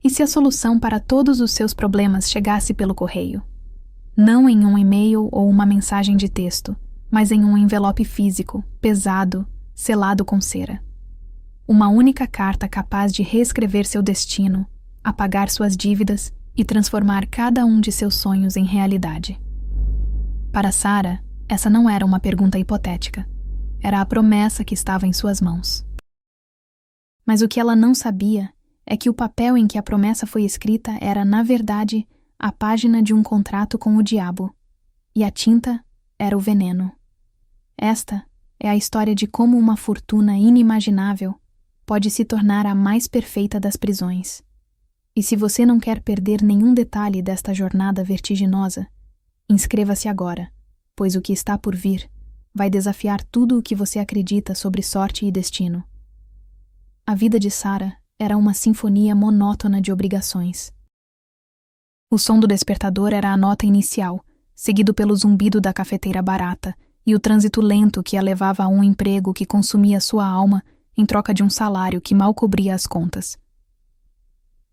E se a solução para todos os seus problemas chegasse pelo correio? Não em um e-mail ou uma mensagem de texto, mas em um envelope físico, pesado, selado com cera. Uma única carta capaz de reescrever seu destino, apagar suas dívidas e transformar cada um de seus sonhos em realidade. Para Sarah, essa não era uma pergunta hipotética. Era a promessa que estava em suas mãos. Mas o que ela não sabia é que o papel em que a promessa foi escrita era, na verdade, a página de um contrato com o diabo, e a tinta era o veneno. Esta é a história de como uma fortuna inimaginável pode se tornar a mais perfeita das prisões. E se você não quer perder nenhum detalhe desta jornada vertiginosa, inscreva-se agora, pois o que está por vir vai desafiar tudo o que você acredita sobre sorte e destino. A vida de Sarah era uma sinfonia monótona de obrigações. O som do despertador era a nota inicial, seguido pelo zumbido da cafeteira barata e o trânsito lento que a levava a um emprego que consumia sua alma em troca de um salário que mal cobria as contas.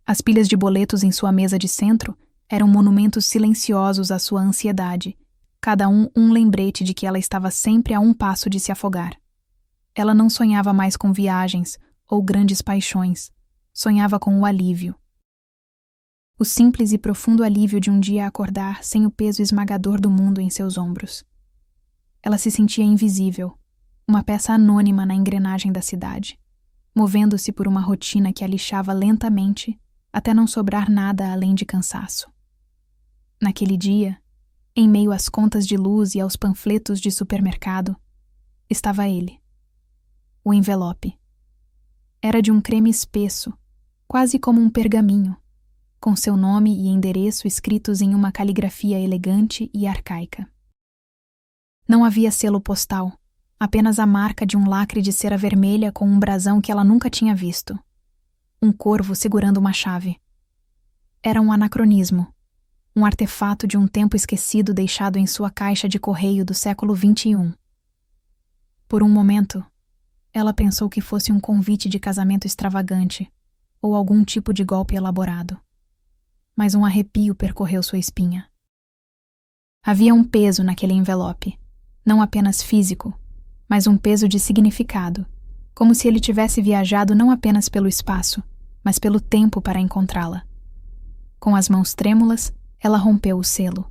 As pilhas de boletos em sua mesa de centro eram monumentos silenciosos à sua ansiedade, cada um lembrete de que ela estava sempre a um passo de se afogar. Ela não sonhava mais com viagens ou grandes paixões, sonhava com o alívio. O simples e profundo alívio de um dia acordar sem o peso esmagador do mundo em seus ombros. Ela se sentia invisível, uma peça anônima na engrenagem da cidade, movendo-se por uma rotina que a lixava lentamente até não sobrar nada além de cansaço. Naquele dia, em meio às contas de luz e aos panfletos de supermercado, estava ele. O envelope. Era de um creme espesso, quase como um pergaminho, com seu nome e endereço escritos em uma caligrafia elegante e arcaica. Não havia selo postal, apenas a marca de um lacre de cera vermelha com um brasão que ela nunca tinha visto. Um corvo segurando uma chave. Era um anacronismo, um artefato de um tempo esquecido deixado em sua caixa de correio do século XXI. Por um momento, ela pensou que fosse um convite de casamento extravagante ou algum tipo de golpe elaborado. Mas um arrepio percorreu sua espinha. Havia um peso naquele envelope, não apenas físico, mas um peso de significado, como se ele tivesse viajado não apenas pelo espaço, mas pelo tempo para encontrá-la. Com as mãos trêmulas, ela rompeu o selo.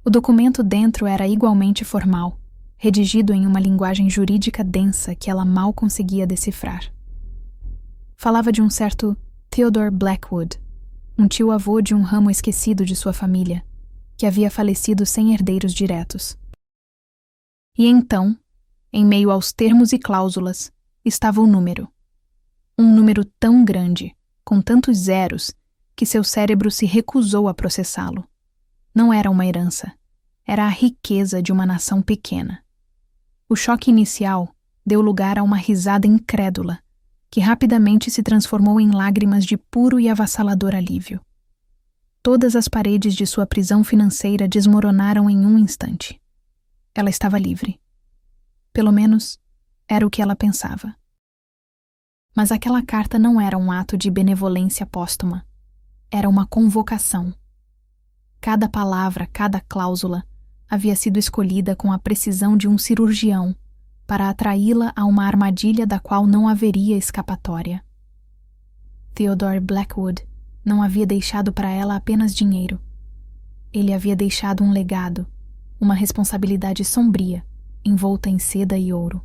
O documento dentro era igualmente formal, redigido em uma linguagem jurídica densa que ela mal conseguia decifrar. Falava de um certo Theodore Blackwood, um tio-avô de um ramo esquecido de sua família, que havia falecido sem herdeiros diretos. E então, em meio aos termos e cláusulas, estava o número. Um número tão grande, com tantos zeros, que seu cérebro se recusou a processá-lo. Não era uma herança, era a riqueza de uma nação pequena. O choque inicial deu lugar a uma risada incrédula, que rapidamente se transformou em lágrimas de puro e avassalador alívio. Todas as paredes de sua prisão financeira desmoronaram em um instante. Ela estava livre. Pelo menos, era o que ela pensava. Mas aquela carta não era um ato de benevolência póstuma. Era uma convocação. Cada palavra, cada cláusula, havia sido escolhida com a precisão de um cirurgião para atraí-la a uma armadilha da qual não haveria escapatória. Theodore Blackwood não havia deixado para ela apenas dinheiro. Ele havia deixado um legado, uma responsabilidade sombria, envolta em seda e ouro.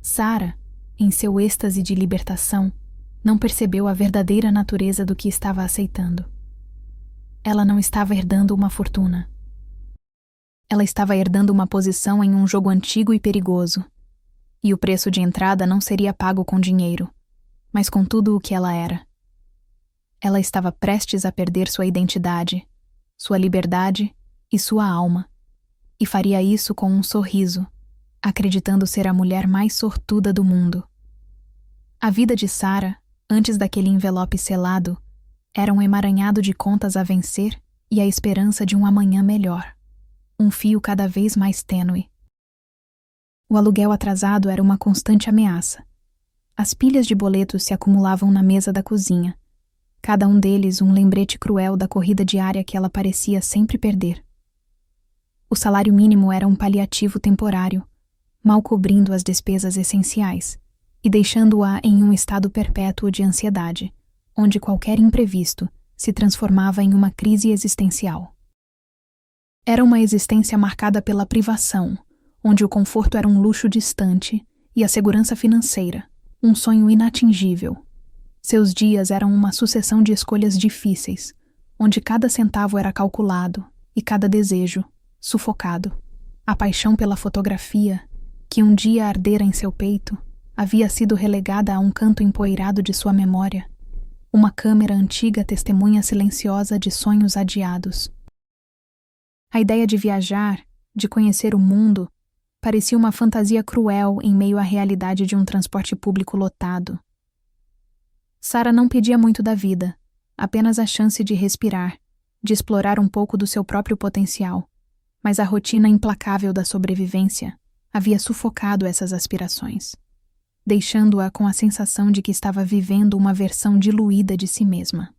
Sarah, em seu êxtase de libertação, não percebeu a verdadeira natureza do que estava aceitando. Ela não estava herdando uma fortuna. Ela estava herdando uma posição em um jogo antigo e perigoso. E o preço de entrada não seria pago com dinheiro, mas com tudo o que ela era. Ela estava prestes a perder sua identidade, sua liberdade e sua alma, e faria isso com um sorriso, acreditando ser a mulher mais sortuda do mundo. A vida de Sarah, antes daquele envelope selado, era um emaranhado de contas a vencer e a esperança de um amanhã melhor, um fio cada vez mais tênue. O aluguel atrasado era uma constante ameaça. As pilhas de boletos se acumulavam na mesa da cozinha, cada um deles um lembrete cruel da corrida diária que ela parecia sempre perder. O salário mínimo era um paliativo temporário, mal cobrindo as despesas essenciais e deixando-a em um estado perpétuo de ansiedade, onde qualquer imprevisto se transformava em uma crise existencial. Era uma existência marcada pela privação, onde o conforto era um luxo distante e a segurança financeira, um sonho inatingível. Seus dias eram uma sucessão de escolhas difíceis, onde cada centavo era calculado e cada desejo sufocado. A paixão pela fotografia, que um dia ardera em seu peito, havia sido relegada a um canto empoeirado de sua memória, uma câmera antiga testemunha silenciosa de sonhos adiados. A ideia de viajar, de conhecer o mundo, parecia uma fantasia cruel em meio à realidade de um transporte público lotado. Sarah não pedia muito da vida, apenas a chance de respirar, de explorar um pouco do seu próprio potencial, mas a rotina implacável da sobrevivência havia sufocado essas aspirações, deixando-a com a sensação de que estava vivendo uma versão diluída de si mesma.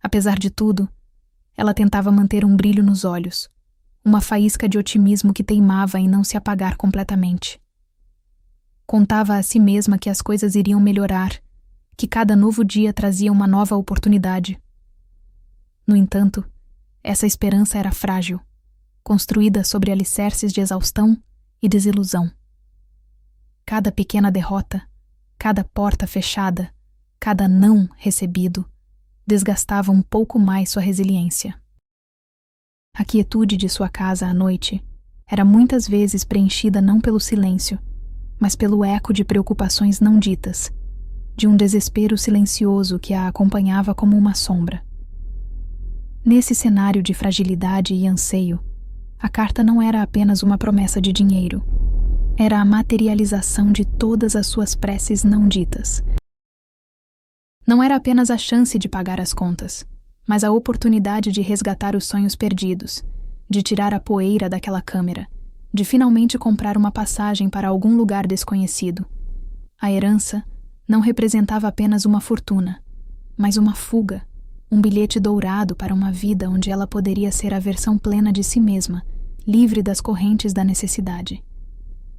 Apesar de tudo, ela tentava manter um brilho nos olhos, uma faísca de otimismo que teimava em não se apagar completamente. Contava a si mesma que as coisas iriam melhorar, que cada novo dia trazia uma nova oportunidade. No entanto, essa esperança era frágil, construída sobre alicerces de exaustão e desilusão. Cada pequena derrota, cada porta fechada, cada não recebido, desgastava um pouco mais sua resiliência. A quietude de sua casa à noite era muitas vezes preenchida não pelo silêncio, mas pelo eco de preocupações não ditas, de um desespero silencioso que a acompanhava como uma sombra. Nesse cenário de fragilidade e anseio, a carta não era apenas uma promessa de dinheiro, era a materialização de todas as suas preces não ditas. Não era apenas a chance de pagar as contas, mas a oportunidade de resgatar os sonhos perdidos, de tirar a poeira daquela câmera, de finalmente comprar uma passagem para algum lugar desconhecido. A herança não representava apenas uma fortuna, mas uma fuga, um bilhete dourado para uma vida onde ela poderia ser a versão plena de si mesma, livre das correntes da necessidade.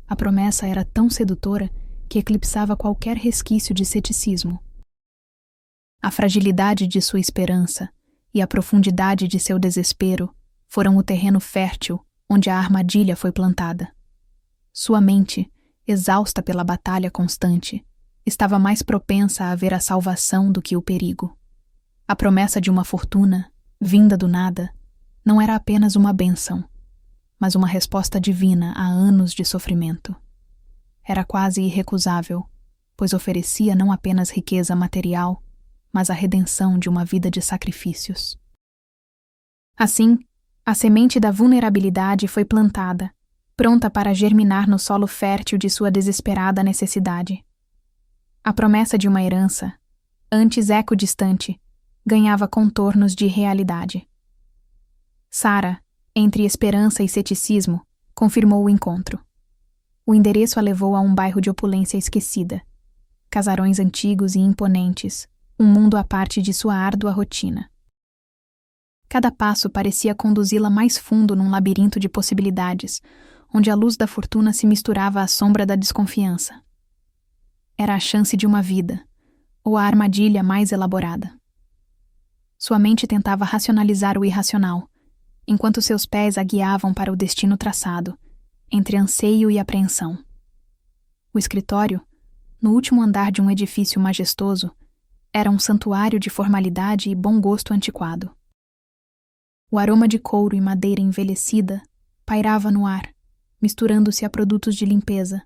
A promessa era tão sedutora que eclipsava qualquer resquício de ceticismo. A fragilidade de sua esperança e a profundidade de seu desespero foram o terreno fértil onde a armadilha foi plantada. Sua mente, exausta pela batalha constante, estava mais propensa a ver a salvação do que o perigo. A promessa de uma fortuna, vinda do nada, não era apenas uma bênção, mas uma resposta divina a anos de sofrimento. Era quase irrecusável, pois oferecia não apenas riqueza material, mas a redenção de uma vida de sacrifícios. Assim, a semente da vulnerabilidade foi plantada, pronta para germinar no solo fértil de sua desesperada necessidade. A promessa de uma herança, antes eco distante, ganhava contornos de realidade. Sarah, entre esperança e ceticismo, confirmou o encontro. O endereço a levou a um bairro de opulência esquecida, casarões antigos e imponentes, um mundo à parte de sua árdua rotina. Cada passo parecia conduzi-la mais fundo num labirinto de possibilidades, onde a luz da fortuna se misturava à sombra da desconfiança. Era a chance de uma vida, ou a armadilha mais elaborada. Sua mente tentava racionalizar o irracional, enquanto seus pés a guiavam para o destino traçado, entre anseio e apreensão. O escritório, no último andar de um edifício majestoso, era um santuário de formalidade e bom gosto antiquado. O aroma de couro e madeira envelhecida pairava no ar, misturando-se a produtos de limpeza,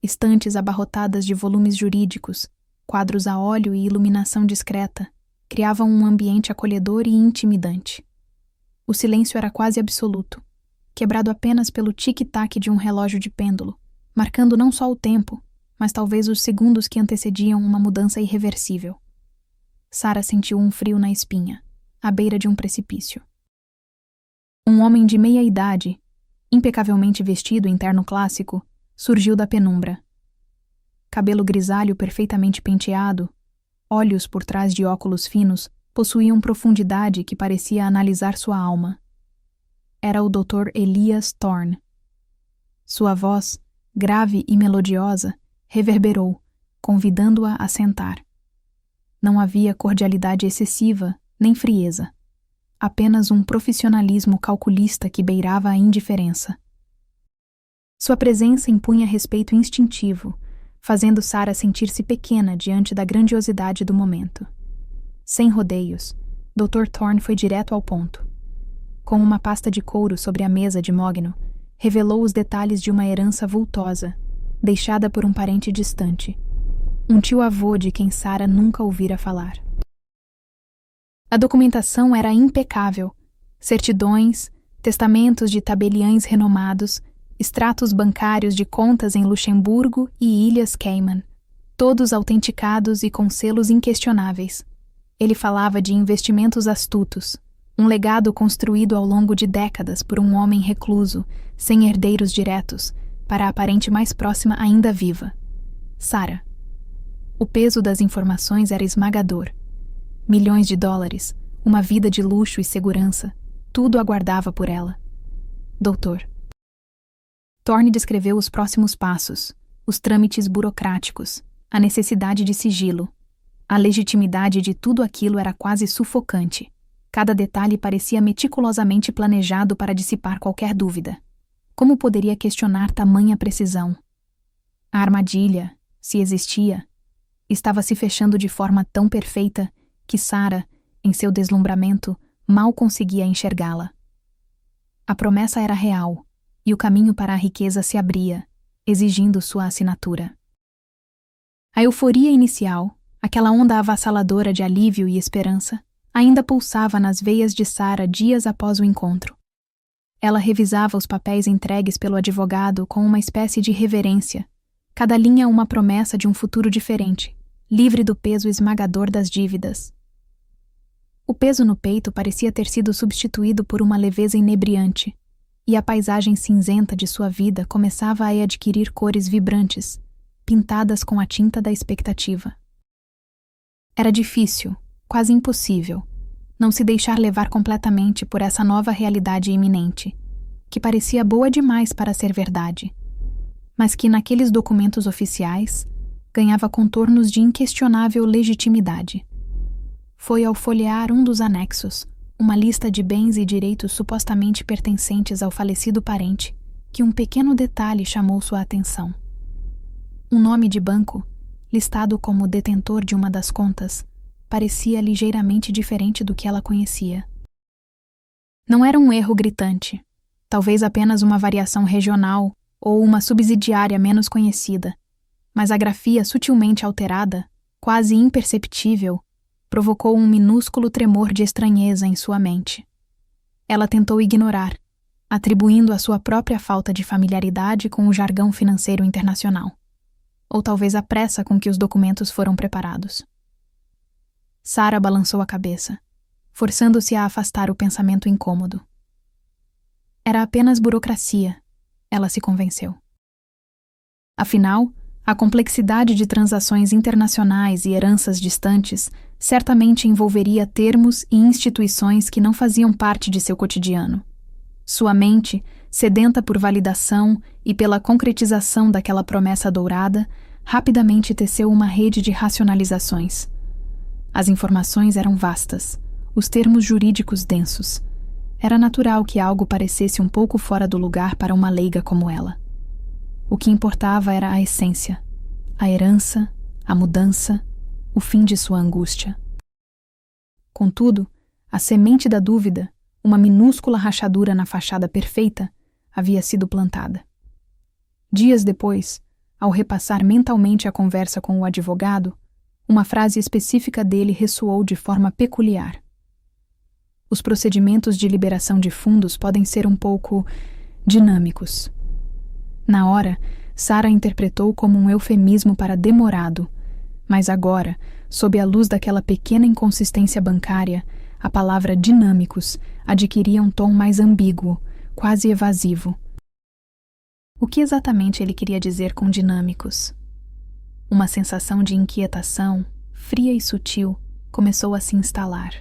estantes abarrotadas de volumes jurídicos, quadros a óleo e iluminação discreta, criavam um ambiente acolhedor e intimidante. O silêncio era quase absoluto, quebrado apenas pelo tic-tac de um relógio de pêndulo, marcando não só o tempo, mas talvez os segundos que antecediam uma mudança irreversível. Sarah sentiu um frio na espinha, à beira de um precipício. Um homem de meia idade, impecavelmente vestido em terno clássico, surgiu da penumbra. Cabelo grisalho perfeitamente penteado, olhos por trás de óculos finos, possuíam profundidade que parecia analisar sua alma. Era o Dr. Elias Thorne. Sua voz, grave e melodiosa, reverberou, convidando-a a sentar. Não havia cordialidade excessiva, nem frieza. Apenas um profissionalismo calculista que beirava a indiferença. Sua presença impunha respeito instintivo, fazendo Sarah sentir-se pequena diante da grandiosidade do momento. Sem rodeios, Dr. Thorne foi direto ao ponto. Com uma pasta de couro sobre a mesa de mogno, revelou os detalhes de uma herança vultosa, deixada por um parente distante, um tio-avô de quem Sarah nunca ouvira falar. A documentação era impecável: certidões, testamentos de tabeliães renomados, extratos bancários de contas em Luxemburgo e Ilhas Cayman, todos autenticados e com selos inquestionáveis. Ele falava de investimentos astutos, um legado construído ao longo de décadas por um homem recluso, sem herdeiros diretos, para a parente mais próxima ainda viva, Sarah. O peso das informações era esmagador. Milhões de dólares, uma vida de luxo e segurança, tudo aguardava por ela. Doutor. Thorne descreveu os próximos passos, os trâmites burocráticos, a necessidade de sigilo. A legitimidade de tudo aquilo era quase sufocante. Cada detalhe parecia meticulosamente planejado para dissipar qualquer dúvida. Como poderia questionar tamanha precisão? A armadilha, se existia, estava se fechando de forma tão perfeita que Sarah, em seu deslumbramento, mal conseguia enxergá-la. A promessa era real, e o caminho para a riqueza se abria, exigindo sua assinatura. A euforia inicial, aquela onda avassaladora de alívio e esperança, ainda pulsava nas veias de Sarah dias após o encontro. Ela revisava os papéis entregues pelo advogado com uma espécie de reverência, cada linha uma promessa de um futuro diferente, livre do peso esmagador das dívidas. O peso no peito parecia ter sido substituído por uma leveza inebriante, e a paisagem cinzenta de sua vida começava a adquirir cores vibrantes, pintadas com a tinta da expectativa. Era difícil, quase impossível, não se deixar levar completamente por essa nova realidade iminente, que parecia boa demais para ser verdade, mas que naqueles documentos oficiais ganhava contornos de inquestionável legitimidade. Foi ao folhear um dos anexos, uma lista de bens e direitos supostamente pertencentes ao falecido parente, que um pequeno detalhe chamou sua atenção. Um nome de banco, listado como detentor de uma das contas, parecia ligeiramente diferente do que ela conhecia. Não era um erro gritante, talvez apenas uma variação regional ou uma subsidiária menos conhecida, mas a grafia sutilmente alterada, quase imperceptível, provocou um minúsculo tremor de estranheza em sua mente. Ela tentou ignorar, atribuindo a sua própria falta de familiaridade com o jargão financeiro internacional, ou talvez a pressa com que os documentos foram preparados. Sarah balançou a cabeça, forçando-se a afastar o pensamento incômodo. Era apenas burocracia, ela se convenceu. Afinal, a complexidade de transações internacionais e heranças distantes certamente envolveria termos e instituições que não faziam parte de seu cotidiano. Sua mente, sedenta por validação e pela concretização daquela promessa dourada, rapidamente teceu uma rede de racionalizações. As informações eram vastas, os termos jurídicos densos. Era natural que algo parecesse um pouco fora do lugar para uma leiga como ela. O que importava era a essência, a herança, a mudança, o fim de sua angústia. Contudo, a semente da dúvida, uma minúscula rachadura na fachada perfeita, havia sido plantada. Dias depois, ao repassar mentalmente a conversa com o advogado, uma frase específica dele ressoou de forma peculiar. Os procedimentos de liberação de fundos podem ser um pouco dinâmicos. Na hora, Sarah interpretou como um eufemismo para demorado, mas agora, sob a luz daquela pequena inconsistência bancária, a palavra dinâmicos adquiria um tom mais ambíguo, quase evasivo. O que exatamente ele queria dizer com dinâmicos? Uma sensação de inquietação, fria e sutil, começou a se instalar.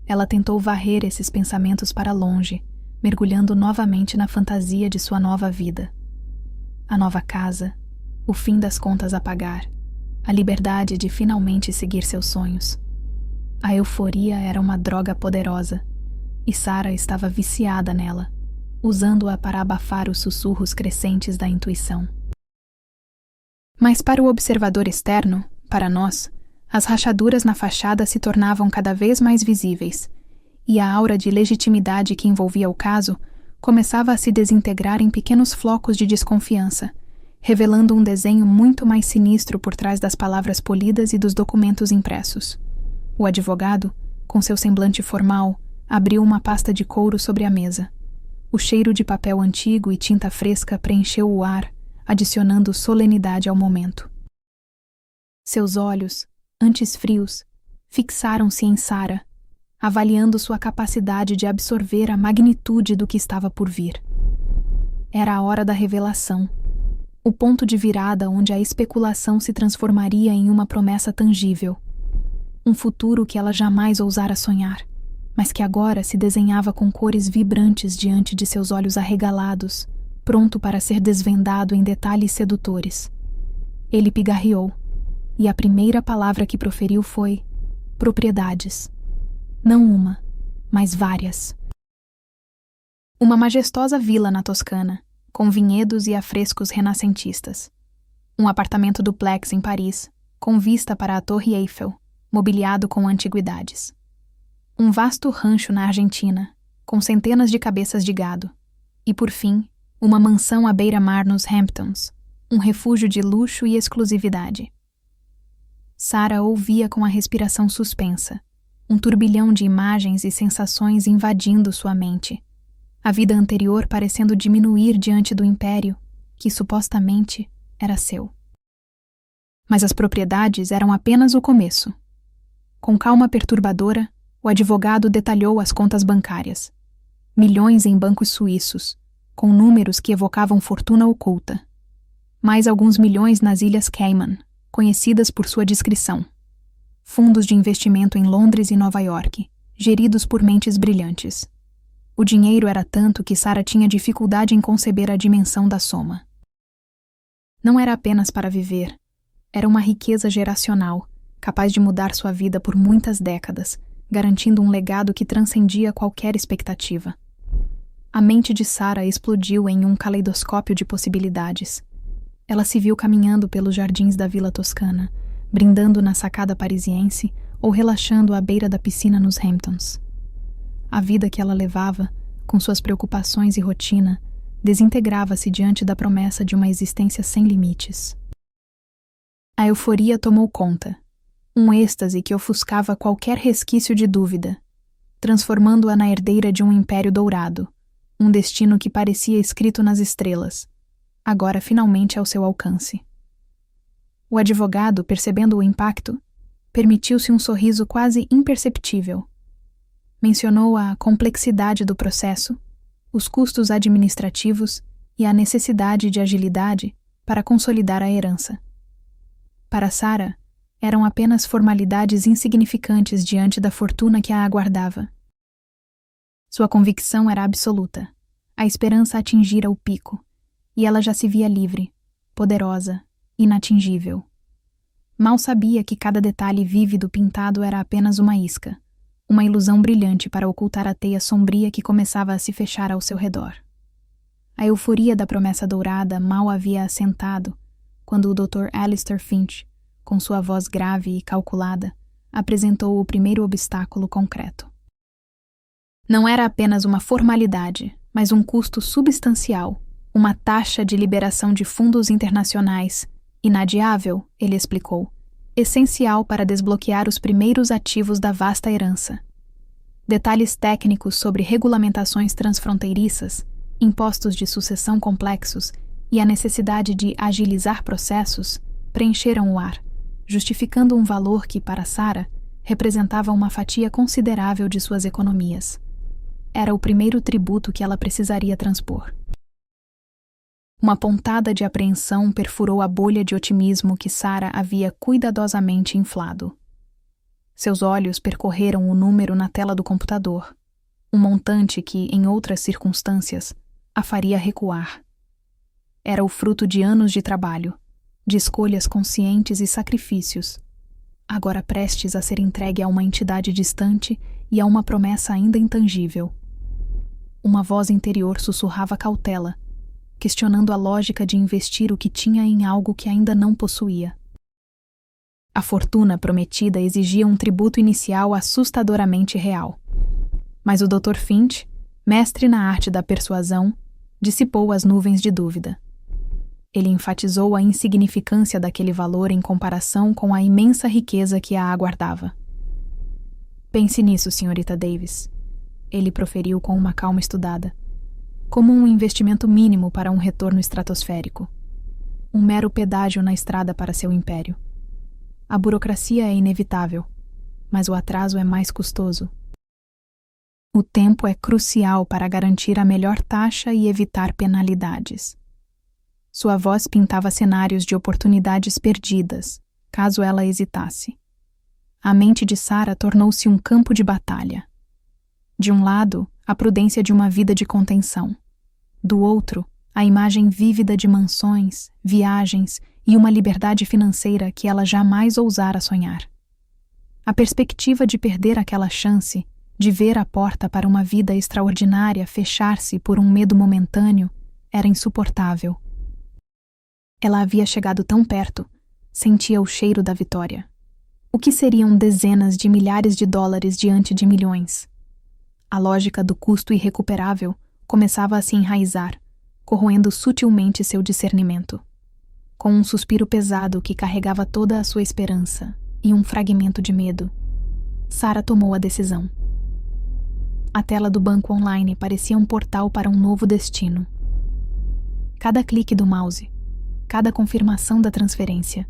Ela tentou varrer esses pensamentos para longe, mergulhando novamente na fantasia de sua nova vida. A nova casa, o fim das contas a pagar, a liberdade de finalmente seguir seus sonhos. A euforia era uma droga poderosa, e Sarah estava viciada nela, usando-a para abafar os sussurros crescentes da intuição. Mas para o observador externo, para nós, as rachaduras na fachada se tornavam cada vez mais visíveis, e a aura de legitimidade que envolvia o caso começava a se desintegrar em pequenos flocos de desconfiança, revelando um desenho muito mais sinistro por trás das palavras polidas e dos documentos impressos. O advogado, com seu semblante formal, abriu uma pasta de couro sobre a mesa. O cheiro de papel antigo e tinta fresca preencheu o ar, adicionando solenidade ao momento. Seus olhos, antes frios, fixaram-se em Sarah, avaliando sua capacidade de absorver a magnitude do que estava por vir. Era a hora da revelação, o ponto de virada onde a especulação se transformaria em uma promessa tangível. Um futuro que ela jamais ousara sonhar, mas que agora se desenhava com cores vibrantes diante de seus olhos arregalados, pronto para ser desvendado em detalhes sedutores. Ele pigarreou, e a primeira palavra que proferiu foi propriedades. Não uma, mas várias. Uma majestosa vila na Toscana, com vinhedos e afrescos renascentistas. Um apartamento duplex em Paris, com vista para a Torre Eiffel, mobiliado com antiguidades. Um vasto rancho na Argentina, com centenas de cabeças de gado. E, por fim, uma mansão à beira-mar nos Hamptons, um refúgio de luxo e exclusividade. Sarah ouvia com a respiração suspensa, um turbilhão de imagens e sensações invadindo sua mente. A vida anterior parecendo diminuir diante do império, que supostamente era seu. Mas as propriedades eram apenas o começo. Com calma perturbadora, o advogado detalhou as contas bancárias. Milhões em bancos suíços, com números que evocavam fortuna oculta. Mais alguns milhões nas Ilhas Cayman, conhecidas por sua discrição. Fundos de investimento em Londres e Nova York, geridos por mentes brilhantes. O dinheiro era tanto que Sarah tinha dificuldade em conceber a dimensão da soma. Não era apenas para viver. Era uma riqueza geracional, capaz de mudar sua vida por muitas décadas, garantindo um legado que transcendia qualquer expectativa. A mente de Sarah explodiu em um caleidoscópio de possibilidades. Ela se viu caminhando pelos jardins da Vila Toscana, brindando na sacada parisiense ou relaxando à beira da piscina nos Hamptons. A vida que ela levava, com suas preocupações e rotina, desintegrava-se diante da promessa de uma existência sem limites. A euforia tomou conta, um êxtase que ofuscava qualquer resquício de dúvida, transformando-a na herdeira de um império dourado, um destino que parecia escrito nas estrelas, agora finalmente ao seu alcance. O advogado, percebendo o impacto, permitiu-se um sorriso quase imperceptível. Mencionou a complexidade do processo, os custos administrativos e a necessidade de agilidade para consolidar a herança. Para Sarah, eram apenas formalidades insignificantes diante da fortuna que a aguardava. Sua convicção era absoluta. A esperança atingira o pico, e ela já se via livre, poderosa, inatingível. Mal sabia que cada detalhe vívido pintado era apenas uma isca, uma ilusão brilhante para ocultar a teia sombria que começava a se fechar ao seu redor. A euforia da promessa dourada mal havia assentado quando o Dr. Alistair Finch, com sua voz grave e calculada, apresentou o primeiro obstáculo concreto. Não era apenas uma formalidade, mas um custo substancial, uma taxa de liberação de fundos internacionais, inadiável, ele explicou, essencial para desbloquear os primeiros ativos da vasta herança. Detalhes técnicos sobre regulamentações transfronteiriças, impostos de sucessão complexos e a necessidade de agilizar processos preencheram o ar, justificando um valor que, para Sarah, representava uma fatia considerável de suas economias. Era o primeiro tributo que ela precisaria transpor. Uma pontada de apreensão perfurou a bolha de otimismo que Sara havia cuidadosamente inflado. Seus olhos percorreram o número na tela do computador, um montante que, em outras circunstâncias, a faria recuar. Era o fruto de anos de trabalho, de escolhas conscientes e sacrifícios, agora prestes a ser entregue a uma entidade distante e a uma promessa ainda intangível. Uma voz interior sussurrava cautela, questionando a lógica de investir o que tinha em algo que ainda não possuía. A fortuna prometida exigia um tributo inicial assustadoramente real. Mas o Dr. Finch, mestre na arte da persuasão, dissipou as nuvens de dúvida. Ele enfatizou a insignificância daquele valor em comparação com a imensa riqueza que a aguardava. Pense nisso, senhorita Davis, ele proferiu com uma calma estudada, como um investimento mínimo para um retorno estratosférico. Um mero pedágio na estrada para seu império. A burocracia é inevitável, mas o atraso é mais custoso. O tempo é crucial para garantir a melhor taxa e evitar penalidades. Sua voz pintava cenários de oportunidades perdidas, caso ela hesitasse. A mente de Sara tornou-se um campo de batalha. De um lado, a prudência de uma vida de contenção. Do outro, a imagem vívida de mansões, viagens e uma liberdade financeira que ela jamais ousara sonhar. A perspectiva de perder aquela chance, de ver a porta para uma vida extraordinária fechar-se por um medo momentâneo, era insuportável. Ela havia chegado tão perto, sentia o cheiro da vitória. O que seriam dezenas de milhares de dólares diante de milhões? A lógica do custo irrecuperável começava a se enraizar, corroendo sutilmente seu discernimento. Com um suspiro pesado que carregava toda a sua esperança e um fragmento de medo, Sara tomou a decisão. A tela do banco online parecia um portal para um novo destino. Cada clique do mouse, cada confirmação da transferência,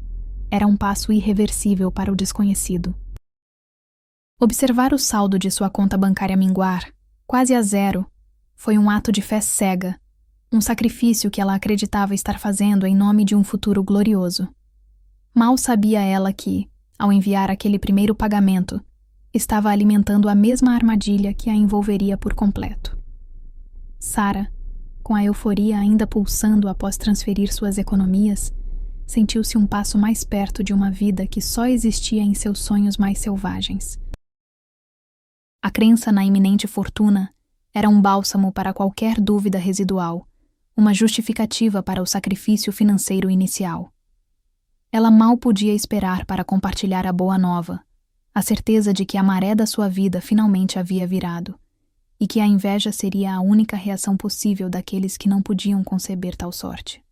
era um passo irreversível para o desconhecido. Observar o saldo de sua conta bancária minguar, quase a zero, foi um ato de fé cega, um sacrifício que ela acreditava estar fazendo em nome de um futuro glorioso. Mal sabia ela que, ao enviar aquele primeiro pagamento, estava alimentando a mesma armadilha que a envolveria por completo. Sara, com a euforia ainda pulsando após transferir suas economias, sentiu-se um passo mais perto de uma vida que só existia em seus sonhos mais selvagens. A crença na iminente fortuna era um bálsamo para qualquer dúvida residual, uma justificativa para o sacrifício financeiro inicial. Ela mal podia esperar para compartilhar a boa nova, a certeza de que a maré da sua vida finalmente havia virado, e que a inveja seria a única reação possível daqueles que não podiam conceber tal sorte.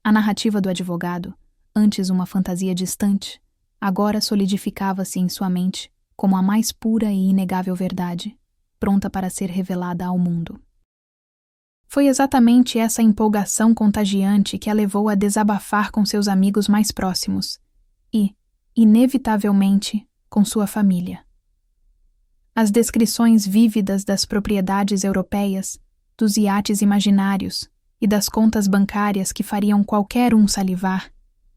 A narrativa do advogado, antes uma fantasia distante, agora solidificava-se em sua mente como a mais pura e inegável verdade, pronta para ser revelada ao mundo. Foi exatamente essa empolgação contagiante que a levou a desabafar com seus amigos mais próximos e, inevitavelmente, com sua família. As descrições vívidas das propriedades europeias, dos iates imaginários e das contas bancárias que fariam qualquer um salivar,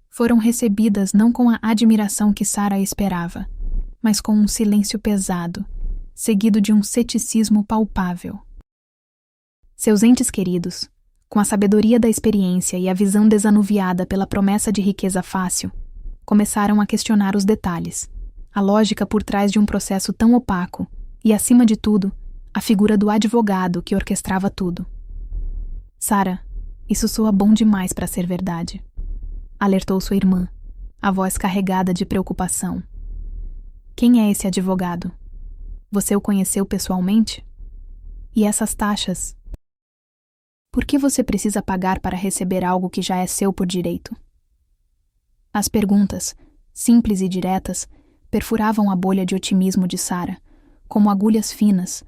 foram recebidas não com a admiração que Sara esperava, mas com um silêncio pesado, seguido de um ceticismo palpável. Seus entes queridos, com a sabedoria da experiência e a visão desanuviada pela promessa de riqueza fácil, começaram a questionar os detalhes, a lógica por trás de um processo tão opaco e, acima de tudo, a figura do advogado que orquestrava tudo. Sara, isso soa bom demais para ser verdade, alertou sua irmã, a voz carregada de preocupação. Quem é esse advogado? Você o conheceu pessoalmente? E essas taxas? Por que você precisa pagar para receber algo que já é seu por direito? As perguntas, simples e diretas, perfuravam a bolha de otimismo de Sara, como agulhas finas,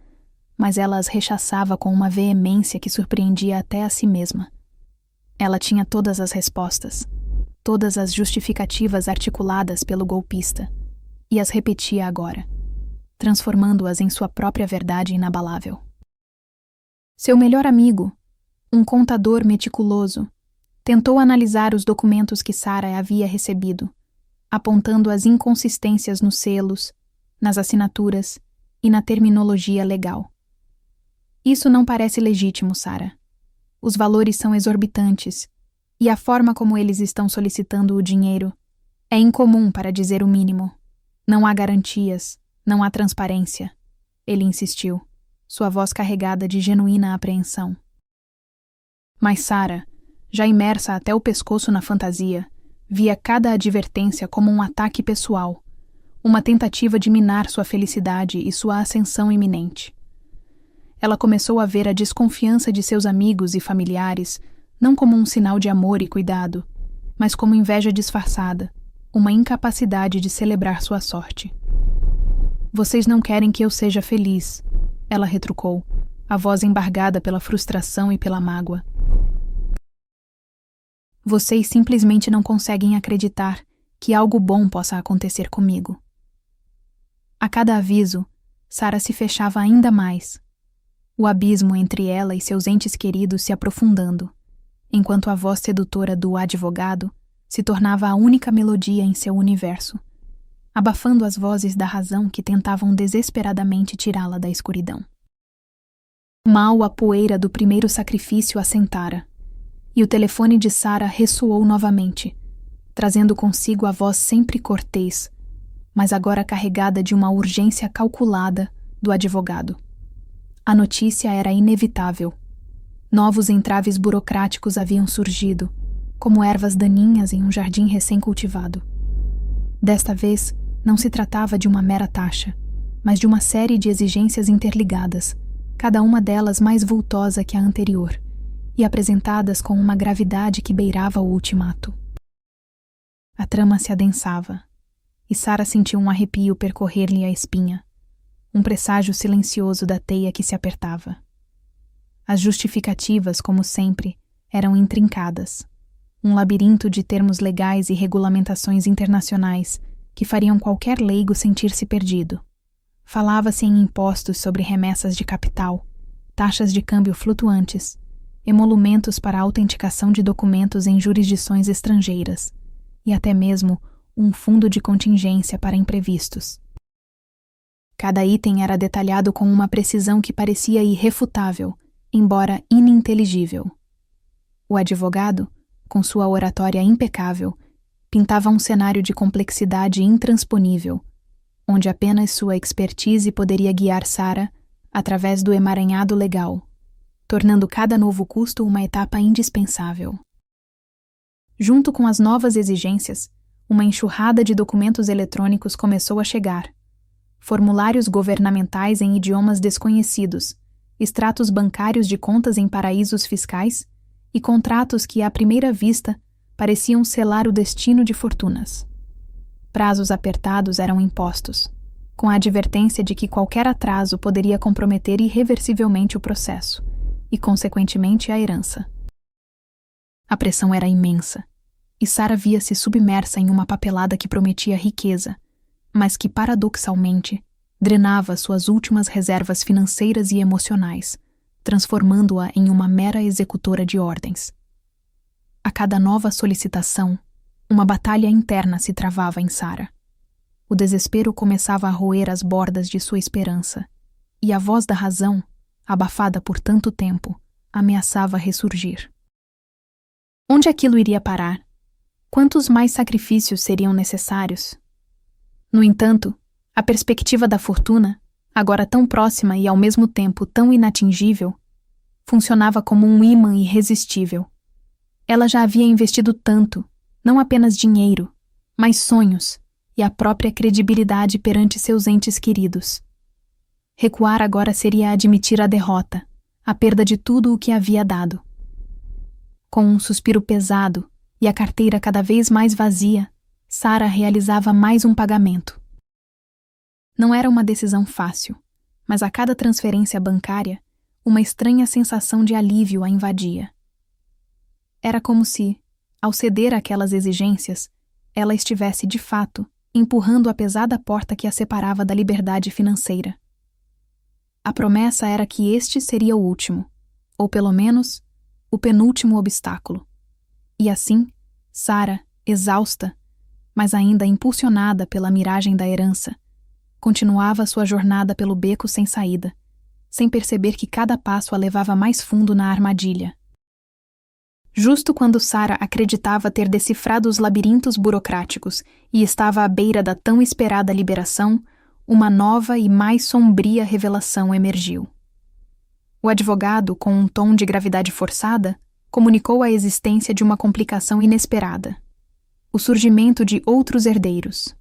mas ela as rechaçava com uma veemência que surpreendia até a si mesma. Ela tinha todas as respostas, todas as justificativas articuladas pelo golpista, e as repetia agora, transformando-as em sua própria verdade inabalável. Seu melhor amigo, um contador meticuloso, tentou analisar os documentos que Sara havia recebido, apontando as inconsistências nos selos, nas assinaturas e na terminologia legal. Isso não parece legítimo, Sara. Os valores são exorbitantes e a forma como eles estão solicitando o dinheiro é incomum, para dizer o mínimo. Não há garantias, não há transparência. Ele insistiu, sua voz carregada de genuína apreensão. Mas Sara, já imersa até o pescoço na fantasia, via cada advertência como um ataque pessoal, uma tentativa de minar sua felicidade e sua ascensão iminente. Ela começou a ver a desconfiança de seus amigos e familiares não como um sinal de amor e cuidado, mas como inveja disfarçada, uma incapacidade de celebrar sua sorte. Vocês não querem que eu seja feliz, ela retrucou, a voz embargada pela frustração e pela mágoa. Vocês simplesmente não conseguem acreditar que algo bom possa acontecer comigo. A cada aviso, Sara se fechava ainda mais, o abismo entre ela e seus entes queridos se aprofundando, enquanto a voz sedutora do advogado se tornava a única melodia em seu universo, abafando as vozes da razão que tentavam desesperadamente tirá-la da escuridão. Mal a poeira do primeiro sacrifício assentara, e o telefone de Sara ressoou novamente, trazendo consigo a voz sempre cortês, mas agora carregada de uma urgência calculada do advogado. A notícia era inevitável. Novos entraves burocráticos haviam surgido, como ervas daninhas em um jardim recém-cultivado. Desta vez, não se tratava de uma mera taxa, mas de uma série de exigências interligadas, cada uma delas mais vultosa que a anterior, e apresentadas com uma gravidade que beirava o ultimato. A trama se adensava, e Sara sentiu um arrepio percorrer-lhe a espinha, um presságio silencioso da teia que se apertava. As justificativas, como sempre, eram intrincadas, um labirinto de termos legais e regulamentações internacionais que fariam qualquer leigo sentir-se perdido. Falava-se em impostos sobre remessas de capital, taxas de câmbio flutuantes, emolumentos para a autenticação de documentos em jurisdições estrangeiras, e até mesmo um fundo de contingência para imprevistos. Cada item era detalhado com uma precisão que parecia irrefutável, embora ininteligível. O advogado, com sua oratória impecável, pintava um cenário de complexidade intransponível, onde apenas sua expertise poderia guiar Sara através do emaranhado legal, tornando cada novo custo uma etapa indispensável. Junto com as novas exigências, uma enxurrada de documentos eletrônicos começou a chegar. Formulários governamentais em idiomas desconhecidos, extratos bancários de contas em paraísos fiscais e contratos que, à primeira vista, pareciam selar o destino de fortunas. Prazos apertados eram impostos, com a advertência de que qualquer atraso poderia comprometer irreversivelmente o processo e, consequentemente, a herança. A pressão era imensa, e Sara via-se submersa em uma papelada que prometia riqueza, mas que, paradoxalmente, drenava suas últimas reservas financeiras e emocionais, transformando-a em uma mera executora de ordens. A cada nova solicitação, uma batalha interna se travava em Sara. O desespero começava a roer as bordas de sua esperança, e a voz da razão, abafada por tanto tempo, ameaçava ressurgir. Onde aquilo iria parar? Quantos mais sacrifícios seriam necessários? No entanto, a perspectiva da fortuna, agora tão próxima e ao mesmo tempo tão inatingível, funcionava como um ímã irresistível. Ela já havia investido tanto, não apenas dinheiro, mas sonhos e a própria credibilidade perante seus entes queridos. Recuar agora seria admitir a derrota, a perda de tudo o que havia dado. Com um suspiro pesado e a carteira cada vez mais vazia, Sara realizava mais um pagamento. Não era uma decisão fácil, mas a cada transferência bancária, uma estranha sensação de alívio a invadia. Era como se, ao ceder àquelas exigências, ela estivesse, de fato, empurrando a pesada porta que a separava da liberdade financeira. A promessa era que este seria o último, ou pelo menos, o penúltimo obstáculo. E assim, Sara, exausta, mas ainda impulsionada pela miragem da herança, continuava sua jornada pelo beco sem saída, sem perceber que cada passo a levava mais fundo na armadilha. Justo quando Sara acreditava ter decifrado os labirintos burocráticos e estava à beira da tão esperada liberação, uma nova e mais sombria revelação emergiu. O advogado, com um tom de gravidade forçada, comunicou a existência de uma complicação inesperada: o surgimento de outros herdeiros.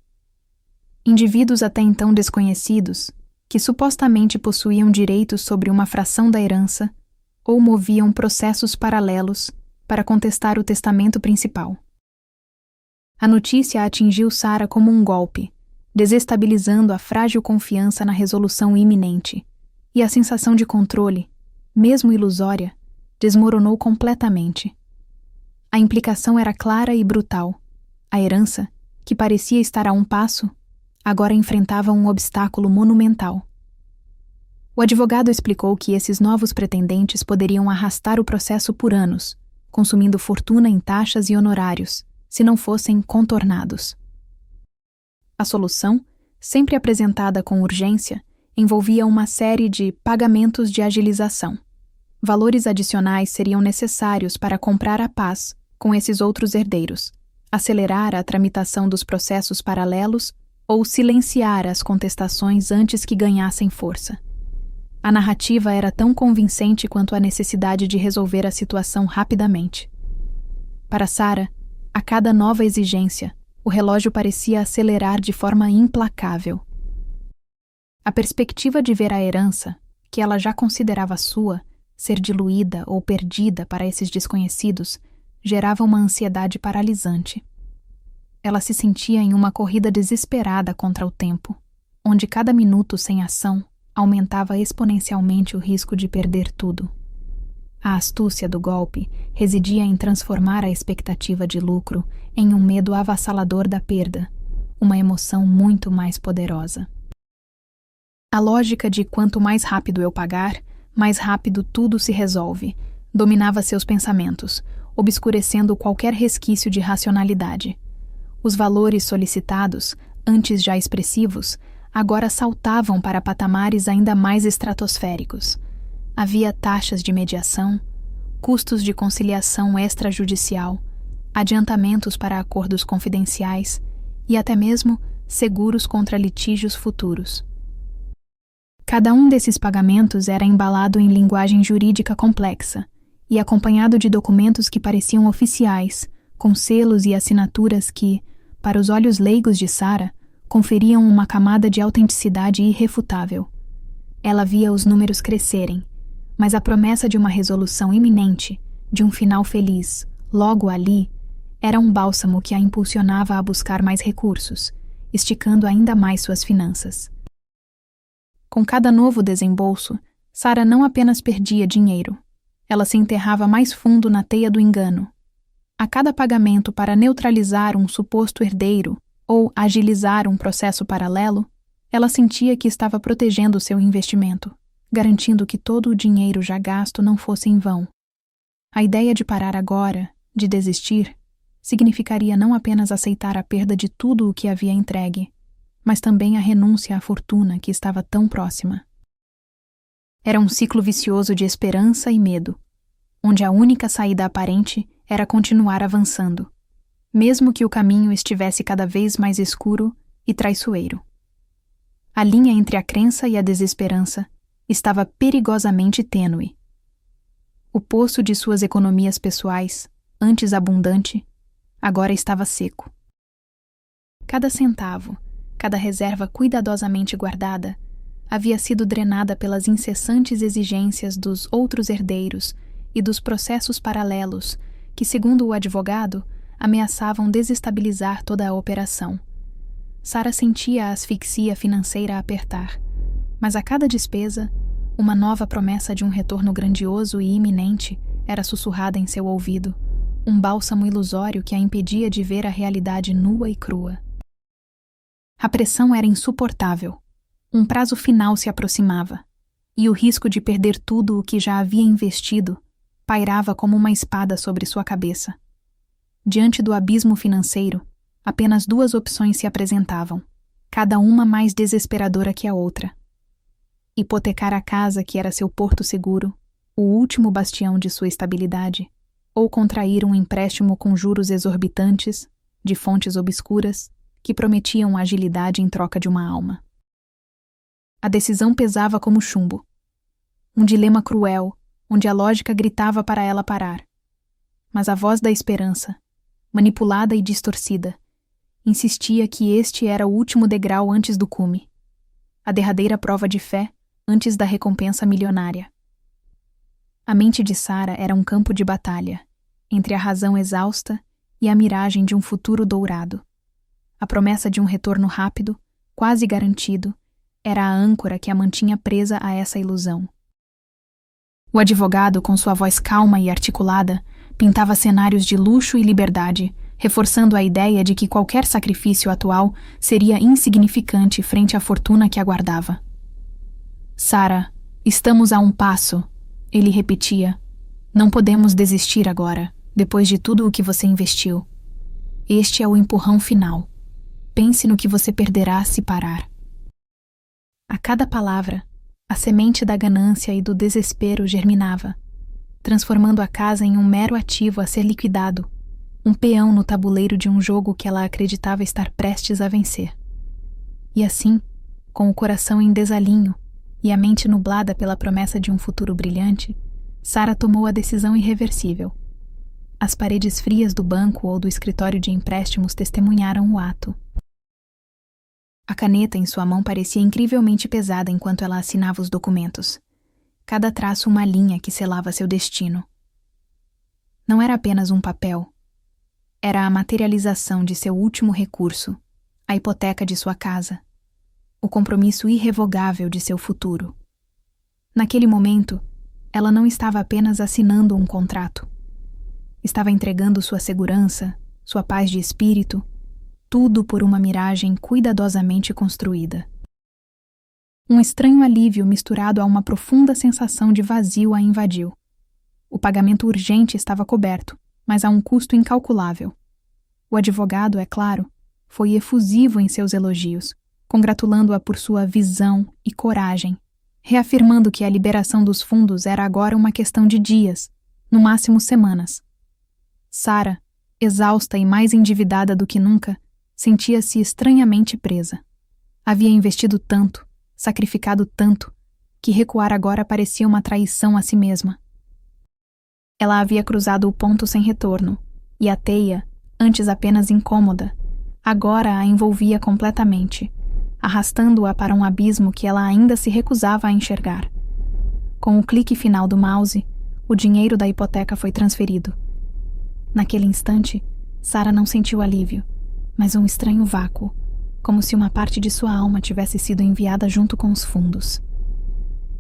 Indivíduos até então desconhecidos, que supostamente possuíam direitos sobre uma fração da herança ou moviam processos paralelos para contestar o testamento principal. A notícia atingiu Sara como um golpe, desestabilizando a frágil confiança na resolução iminente, e a sensação de controle, mesmo ilusória, desmoronou completamente. A implicação era clara e brutal. A herança, que parecia estar a um passo, agora enfrentava um obstáculo monumental. O advogado explicou que esses novos pretendentes poderiam arrastar o processo por anos, consumindo fortuna em taxas e honorários, se não fossem contornados. A solução, sempre apresentada com urgência, envolvia uma série de pagamentos de agilização. Valores adicionais seriam necessários para comprar a paz com esses outros herdeiros, acelerar a tramitação dos processos paralelos ou silenciar as contestações antes que ganhassem força. A narrativa era tão convincente quanto a necessidade de resolver a situação rapidamente. Para Sara, a cada nova exigência, o relógio parecia acelerar de forma implacável. A perspectiva de ver a herança, que ela já considerava sua, ser diluída ou perdida para esses desconhecidos, gerava uma ansiedade paralisante. Ela se sentia em uma corrida desesperada contra o tempo, onde cada minuto sem ação aumentava exponencialmente o risco de perder tudo. A astúcia do golpe residia em transformar a expectativa de lucro em um medo avassalador da perda, uma emoção muito mais poderosa. A lógica de quanto mais rápido eu pagar, mais rápido tudo se resolve, dominava seus pensamentos, obscurecendo qualquer resquício de racionalidade. Os valores solicitados, antes já expressivos, agora saltavam para patamares ainda mais estratosféricos. Havia taxas de mediação, custos de conciliação extrajudicial, adiantamentos para acordos confidenciais e até mesmo seguros contra litígios futuros. Cada um desses pagamentos era embalado em linguagem jurídica complexa e acompanhado de documentos que pareciam oficiais, com selos e assinaturas que, para os olhos leigos de Sara, conferiam uma camada de autenticidade irrefutável. Ela via os números crescerem, mas a promessa de uma resolução iminente, de um final feliz, logo ali, era um bálsamo que a impulsionava a buscar mais recursos, esticando ainda mais suas finanças. Com cada novo desembolso, Sara não apenas perdia dinheiro, ela se enterrava mais fundo na teia do engano. A cada pagamento para neutralizar um suposto herdeiro ou agilizar um processo paralelo, ela sentia que estava protegendo seu investimento, garantindo que todo o dinheiro já gasto não fosse em vão. A ideia de parar agora, de desistir, significaria não apenas aceitar a perda de tudo o que havia entregue, mas também a renúncia à fortuna que estava tão próxima. Era um ciclo vicioso de esperança e medo, onde a única saída aparente era continuar avançando, mesmo que o caminho estivesse cada vez mais escuro e traiçoeiro. A linha entre a crença e a desesperança estava perigosamente tênue. O poço de suas economias pessoais, antes abundante, agora estava seco. Cada centavo, cada reserva cuidadosamente guardada, havia sido drenada pelas incessantes exigências dos outros herdeiros e dos processos paralelos que, segundo o advogado, ameaçavam desestabilizar toda a operação. Sara sentia a asfixia financeira apertar, mas a cada despesa, uma nova promessa de um retorno grandioso e iminente era sussurrada em seu ouvido, um bálsamo ilusório que a impedia de ver a realidade nua e crua. A pressão era insuportável. Um prazo final se aproximava, e o risco de perder tudo o que já havia investido pairava como uma espada sobre sua cabeça. Diante do abismo financeiro, apenas 2 opções se apresentavam, cada uma mais desesperadora que a outra. Hipotecar a casa que era seu porto seguro, o último bastião de sua estabilidade, ou contrair um empréstimo com juros exorbitantes, de fontes obscuras, que prometiam agilidade em troca de uma alma. A decisão pesava como chumbo. Um dilema cruel, onde a lógica gritava para ela parar. Mas a voz da esperança, manipulada e distorcida, insistia que este era o último degrau antes do cume, a derradeira prova de fé antes da recompensa milionária. A mente de Sara era um campo de batalha, entre a razão exausta e a miragem de um futuro dourado. A promessa de um retorno rápido, quase garantido, era a âncora que a mantinha presa a essa ilusão. O advogado, com sua voz calma e articulada, pintava cenários de luxo e liberdade, reforçando a ideia de que qualquer sacrifício atual seria insignificante frente à fortuna que aguardava. Sara, estamos a um passo, ele repetia. Não podemos desistir agora, depois de tudo o que você investiu. Este é o empurrão final. Pense no que você perderá se parar. A cada palavra, a semente da ganância e do desespero germinava, transformando a casa em um mero ativo a ser liquidado, um peão no tabuleiro de um jogo que ela acreditava estar prestes a vencer. E assim, com o coração em desalinho e a mente nublada pela promessa de um futuro brilhante, Sara tomou a decisão irreversível. As paredes frias do banco ou do escritório de empréstimos testemunharam o ato. A caneta em sua mão parecia incrivelmente pesada enquanto ela assinava os documentos. Cada traço uma linha que selava seu destino. Não era apenas um papel. Era a materialização de seu último recurso, a hipoteca de sua casa, o compromisso irrevogável de seu futuro. Naquele momento, ela não estava apenas assinando um contrato. Estava entregando sua segurança, sua paz de espírito, tudo por uma miragem cuidadosamente construída. Um estranho alívio misturado a uma profunda sensação de vazio a invadiu. O pagamento urgente estava coberto, mas a um custo incalculável. O advogado, é claro, foi efusivo em seus elogios, congratulando-a por sua visão e coragem, reafirmando que a liberação dos fundos era agora uma questão de dias, no máximo semanas. Sara, exausta e mais endividada do que nunca, sentia-se estranhamente presa. Havia investido tanto, sacrificado tanto, que recuar agora parecia uma traição a si mesma. Ela havia cruzado o ponto sem retorno, e a teia, antes apenas incômoda, agora a envolvia completamente, arrastando-a para um abismo que ela ainda se recusava a enxergar. Com o clique final do mouse, o dinheiro da hipoteca foi transferido. Naquele instante, Sara não sentiu alívio, mas um estranho vácuo, como se uma parte de sua alma tivesse sido enviada junto com os fundos.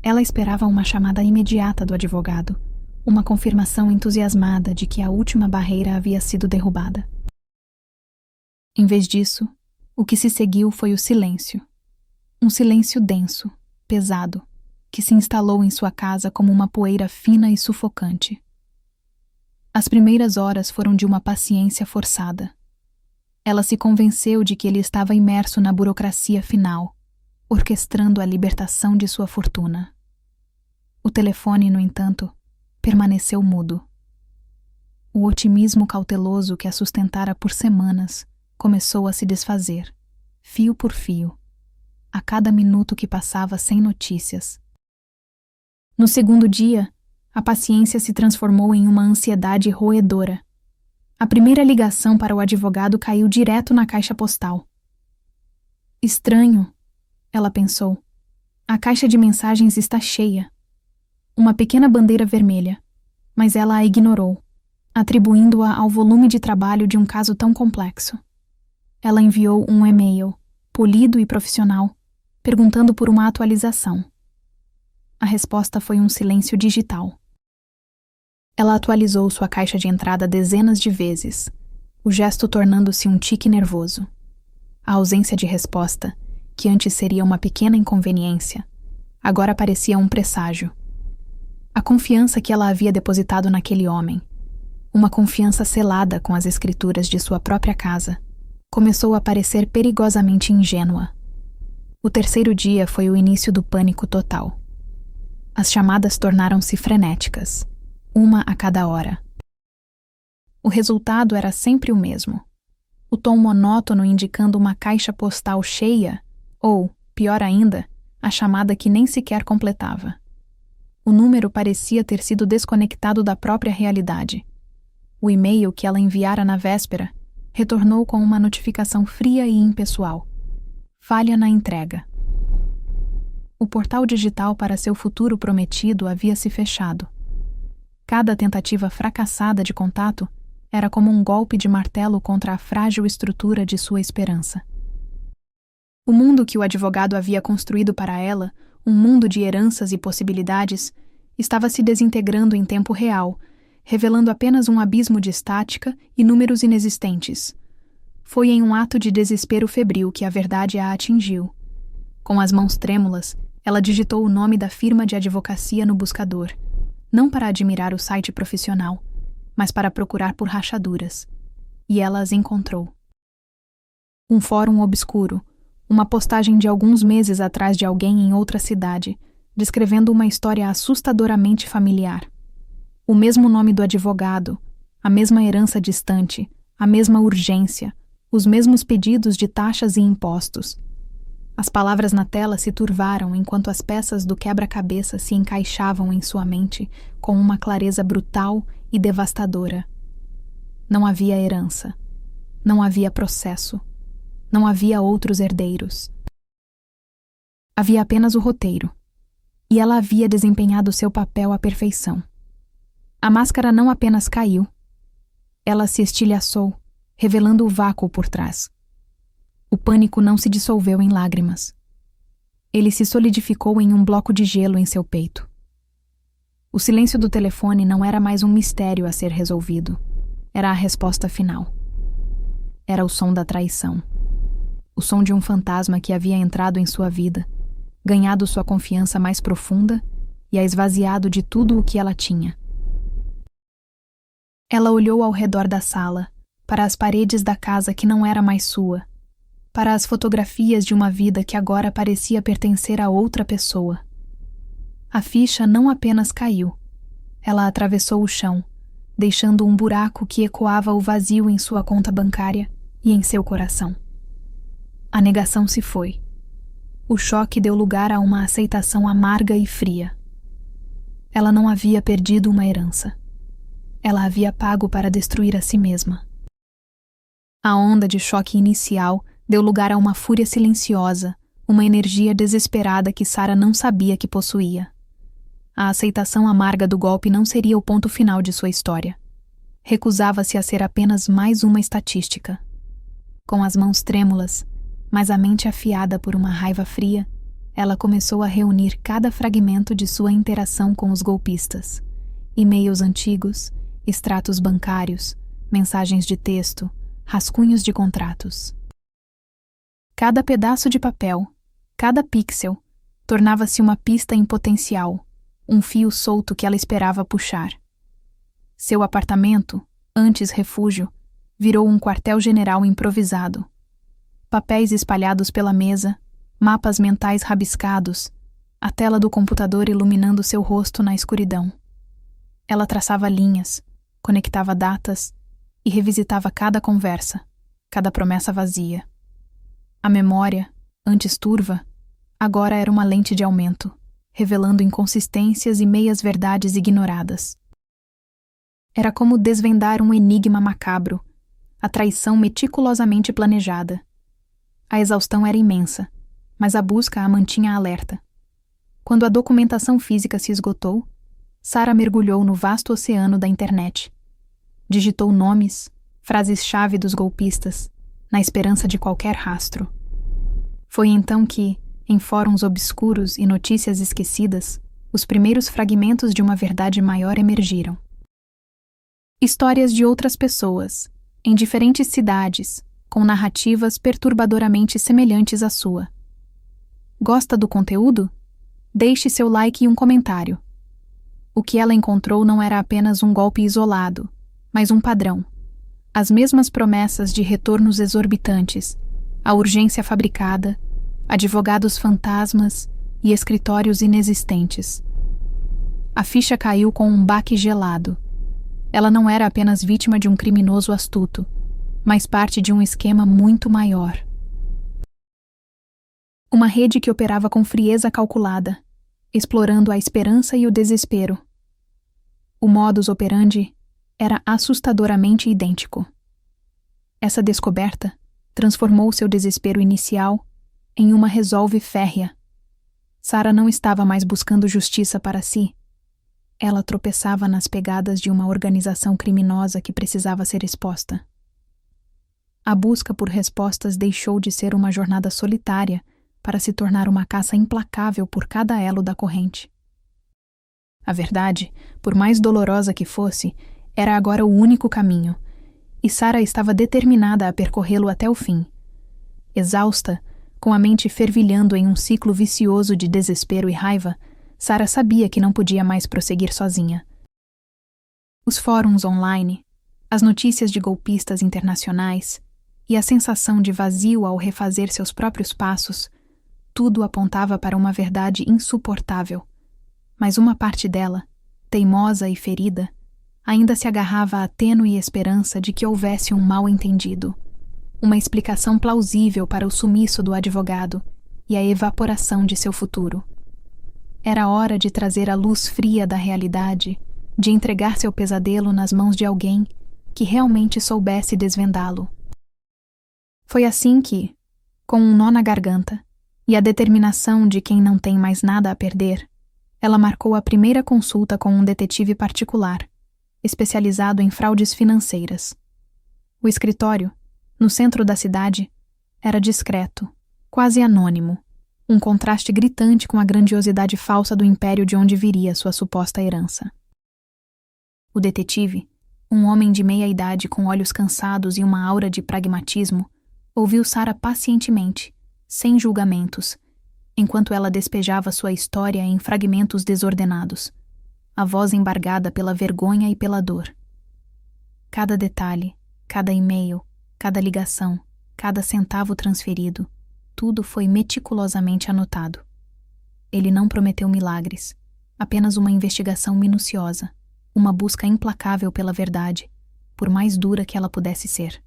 Ela esperava uma chamada imediata do advogado, uma confirmação entusiasmada de que a última barreira havia sido derrubada. Em vez disso, o que se seguiu foi o silêncio. Um silêncio denso, pesado, que se instalou em sua casa como uma poeira fina e sufocante. As primeiras horas foram de uma paciência forçada. Ela se convenceu de que ele estava imerso na burocracia final, orquestrando a libertação de sua fortuna. O telefone, no entanto, permaneceu mudo. O otimismo cauteloso que a sustentara por semanas começou a se desfazer, fio por fio, a cada minuto que passava sem notícias. No segundo dia, a paciência se transformou em uma ansiedade roedora. A primeira ligação para o advogado caiu direto na caixa postal. Estranho, ela pensou. A caixa de mensagens está cheia. Uma pequena bandeira vermelha, mas ela a ignorou, atribuindo-a ao volume de trabalho de um caso tão complexo. Ela enviou um e-mail, polido e profissional, perguntando por uma atualização. A resposta foi um silêncio digital. Ela atualizou sua caixa de entrada dezenas de vezes, o gesto tornando-se um tique nervoso. A ausência de resposta, que antes seria uma pequena inconveniência, agora parecia um presságio. A confiança que ela havia depositado naquele homem, uma confiança selada com as escrituras de sua própria casa, começou a parecer perigosamente ingênua. O terceiro dia foi o início do pânico total. As chamadas tornaram-se frenéticas, uma a cada hora. O resultado era sempre o mesmo. O tom monótono indicando uma caixa postal cheia, ou, pior ainda, a chamada que nem sequer completava. O número parecia ter sido desconectado da própria realidade. O e-mail que ela enviara na véspera retornou com uma notificação fria e impessoal. Falha na entrega. O portal digital para seu futuro prometido havia se fechado. Cada tentativa fracassada de contato era como um golpe de martelo contra a frágil estrutura de sua esperança. O mundo que o advogado havia construído para ela, um mundo de heranças e possibilidades, estava se desintegrando em tempo real, revelando apenas um abismo de estática e números inexistentes. Foi em um ato de desespero febril que a verdade a atingiu. Com as mãos trêmulas, ela digitou o nome da firma de advocacia no buscador, não para admirar o site profissional, mas para procurar por rachaduras. E ela as encontrou. Um fórum obscuro, uma postagem de alguns meses atrás de alguém em outra cidade, descrevendo uma história assustadoramente familiar. O mesmo nome do advogado, a mesma herança distante, a mesma urgência, os mesmos pedidos de taxas e impostos. As palavras na tela se turvaram enquanto as peças do quebra-cabeça se encaixavam em sua mente com uma clareza brutal e devastadora. Não havia herança. Não havia processo. Não havia outros herdeiros. Havia apenas o roteiro. E ela havia desempenhado seu papel à perfeição. A máscara não apenas caiu. Ela se estilhaçou, revelando o vácuo por trás. O pânico não se dissolveu em lágrimas. Ele se solidificou em um bloco de gelo em seu peito. O silêncio do telefone não era mais um mistério a ser resolvido. Era a resposta final. Era o som da traição. O som de um fantasma que havia entrado em sua vida, ganhado sua confiança mais profunda e a esvaziado de tudo o que ela tinha. Ela olhou ao redor da sala, para as paredes da casa que não era mais sua, para as fotografias de uma vida que agora parecia pertencer a outra pessoa. A ficha não apenas caiu, ela atravessou o chão, deixando um buraco que ecoava o vazio em sua conta bancária e em seu coração. A negação se foi. O choque deu lugar a uma aceitação amarga e fria. Ela não havia perdido uma herança. Ela havia pago para destruir a si mesma. A onda de choque inicial deu lugar a uma fúria silenciosa, uma energia desesperada que Sarah não sabia que possuía. A aceitação amarga do golpe não seria o ponto final de sua história. Recusava-se a ser apenas mais uma estatística. Com as mãos trêmulas, mas a mente afiada por uma raiva fria, ela começou a reunir cada fragmento de sua interação com os golpistas. E-mails antigos, extratos bancários, mensagens de texto, rascunhos de contratos. Cada pedaço de papel, cada pixel, tornava-se uma pista em potencial, um fio solto que ela esperava puxar. Seu apartamento, antes refúgio, virou um quartel-general improvisado. Papéis espalhados pela mesa, mapas mentais rabiscados, a tela do computador iluminando seu rosto na escuridão. Ela traçava linhas, conectava datas e revisitava cada conversa, cada promessa vazia. A memória, antes turva, agora era uma lente de aumento, revelando inconsistências e meias-verdades ignoradas. Era como desvendar um enigma macabro, a traição meticulosamente planejada. A exaustão era imensa, mas a busca a mantinha alerta. Quando a documentação física se esgotou, Sarah mergulhou no vasto oceano da internet. Digitou nomes, frases-chave dos golpistas, na esperança de qualquer rastro. Foi então que, em fóruns obscuros e notícias esquecidas, os primeiros fragmentos de uma verdade maior emergiram. Histórias de outras pessoas, em diferentes cidades, com narrativas perturbadoramente semelhantes à sua. Gosta do conteúdo? Deixe seu like e um comentário. O que ela encontrou não era apenas um golpe isolado, mas um padrão. As mesmas promessas de retornos exorbitantes, a urgência fabricada, advogados fantasmas e escritórios inexistentes. A ficha caiu com um baque gelado. Ela não era apenas vítima de um criminoso astuto, mas parte de um esquema muito maior. Uma rede que operava com frieza calculada, explorando a esperança e o desespero. O modus operandi era assustadoramente idêntico. Essa descoberta transformou seu desespero inicial em uma resolve férrea. Sarah não estava mais buscando justiça para si. Ela tropeçava nas pegadas de uma organização criminosa que precisava ser exposta. A busca por respostas deixou de ser uma jornada solitária para se tornar uma caça implacável por cada elo da corrente. A verdade, por mais dolorosa que fosse, era agora o único caminho, e Sarah estava determinada a percorrê-lo até o fim. Exausta, com a mente fervilhando em um ciclo vicioso de desespero e raiva, Sarah sabia que não podia mais prosseguir sozinha. Os fóruns online, as notícias de golpistas internacionais e a sensação de vazio ao refazer seus próprios passos, tudo apontava para uma verdade insuportável. Mas uma parte dela, teimosa e ferida, ainda se agarrava à tênue esperança de que houvesse um mal-entendido, uma explicação plausível para o sumiço do advogado e a evaporação de seu futuro. Era hora de trazer a luz fria da realidade, de entregar seu pesadelo nas mãos de alguém que realmente soubesse desvendá-lo. Foi assim que, com um nó na garganta e a determinação de quem não tem mais nada a perder, ela marcou a primeira consulta com um detetive particular, especializado em fraudes financeiras. O escritório, no centro da cidade, era discreto, quase anônimo, um contraste gritante com a grandiosidade falsa do império de onde viria sua suposta herança. O detetive, um homem de meia idade com olhos cansados e uma aura de pragmatismo, ouviu Sarah pacientemente, sem julgamentos, enquanto ela despejava sua história em fragmentos desordenados, a voz embargada pela vergonha e pela dor. Cada detalhe, cada e-mail, cada ligação, cada centavo transferido, tudo foi meticulosamente anotado. Ele não prometeu milagres, apenas uma investigação minuciosa, uma busca implacável pela verdade, por mais dura que ela pudesse ser.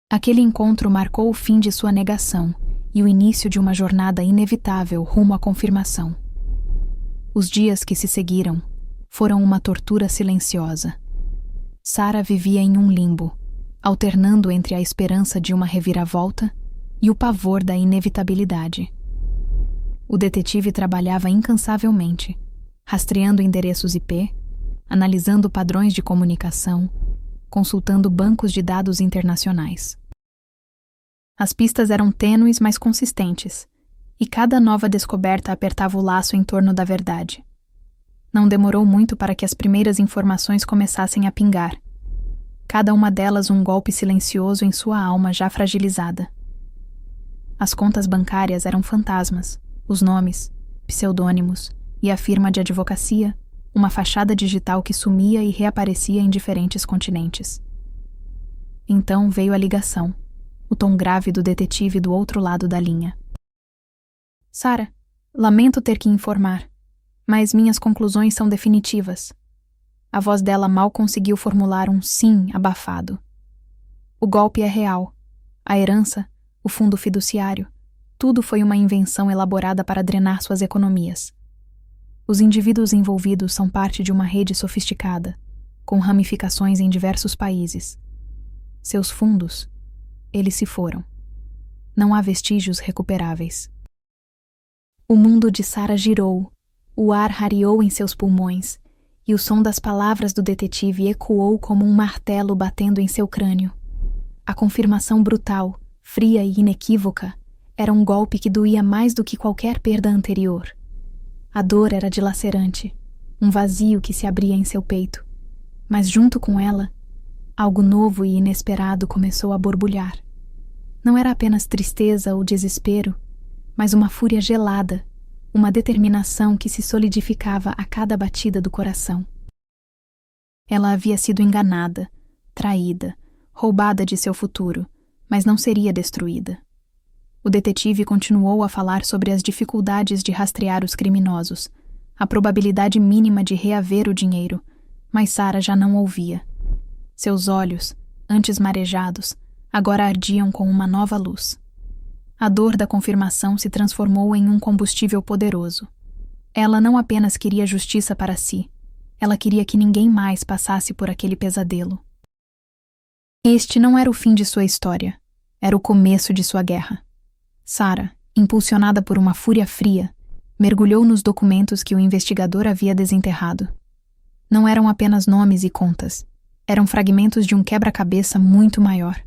Aquele encontro marcou o fim de sua negação e o início de uma jornada inevitável rumo à confirmação. Os dias que se seguiram foram uma tortura silenciosa. Sarah vivia em um limbo, alternando entre a esperança de uma reviravolta e o pavor da inevitabilidade. O detetive trabalhava incansavelmente, rastreando endereços IP, analisando padrões de comunicação, consultando bancos de dados internacionais. As pistas eram tênues, mas consistentes, e cada nova descoberta apertava o laço em torno da verdade. Não demorou muito para que as primeiras informações começassem a pingar. Cada uma delas um golpe silencioso em sua alma já fragilizada. As contas bancárias eram fantasmas, os nomes, pseudônimos e a firma de advocacia, uma fachada digital que sumia e reaparecia em diferentes continentes. Então veio a ligação, o tom grave do detetive do outro lado da linha. Sarah, lamento ter que informar, mas minhas conclusões são definitivas. A voz dela mal conseguiu formular um sim abafado. O golpe é real. A herança, o fundo fiduciário, tudo foi uma invenção elaborada para drenar suas economias. Os indivíduos envolvidos são parte de uma rede sofisticada, com ramificações em diversos países. Seus fundos, eles se foram. Não há vestígios recuperáveis. O mundo de Sarah girou, o ar rareou em seus pulmões, e o som das palavras do detetive ecoou como um martelo batendo em seu crânio. A confirmação brutal, fria e inequívoca, era um golpe que doía mais do que qualquer perda anterior. A dor era dilacerante, um vazio que se abria em seu peito. Mas junto com ela, algo novo e inesperado começou a borbulhar. Não era apenas tristeza ou desespero, mas uma fúria gelada, uma determinação que se solidificava a cada batida do coração. Ela havia sido enganada, traída, roubada de seu futuro, mas não seria destruída. O detetive continuou a falar sobre as dificuldades de rastrear os criminosos, a probabilidade mínima de reaver o dinheiro, mas Sarah já não ouvia. Seus olhos, antes marejados, agora ardiam com uma nova luz. A dor da confirmação se transformou em um combustível poderoso. Ela não apenas queria justiça para si, ela queria que ninguém mais passasse por aquele pesadelo. Este não era o fim de sua história, era o começo de sua guerra. Sarah, impulsionada por uma fúria fria, mergulhou nos documentos que o investigador havia desenterrado. Não eram apenas nomes e contas, eram fragmentos de um quebra-cabeça muito maior.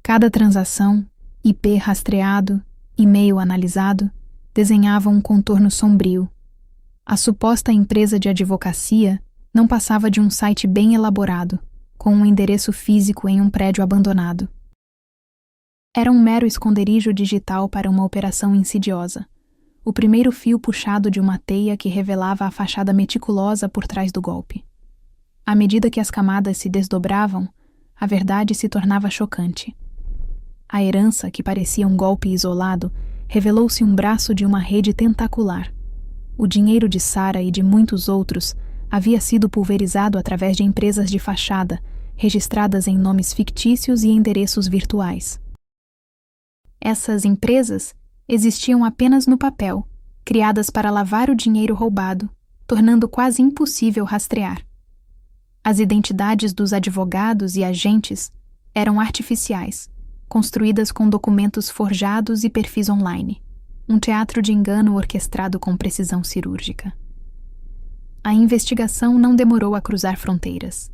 Cada transação, IP rastreado, e-mail analisado, desenhava um contorno sombrio. A suposta empresa de advocacia não passava de um site bem elaborado, com um endereço físico em um prédio abandonado. Era um mero esconderijo digital para uma operação insidiosa. O primeiro fio puxado de uma teia que revelava a fachada meticulosa por trás do golpe. À medida que as camadas se desdobravam, a verdade se tornava chocante. A herança, que parecia um golpe isolado, revelou-se um braço de uma rede tentacular. O dinheiro de Sarah e de muitos outros havia sido pulverizado através de empresas de fachada, registradas em nomes fictícios e endereços virtuais. Essas empresas existiam apenas no papel, criadas para lavar o dinheiro roubado, tornando quase impossível rastrear. As identidades dos advogados e agentes eram artificiais, construídas com documentos forjados e perfis online, um teatro de engano orquestrado com precisão cirúrgica. A investigação não demorou a cruzar fronteiras.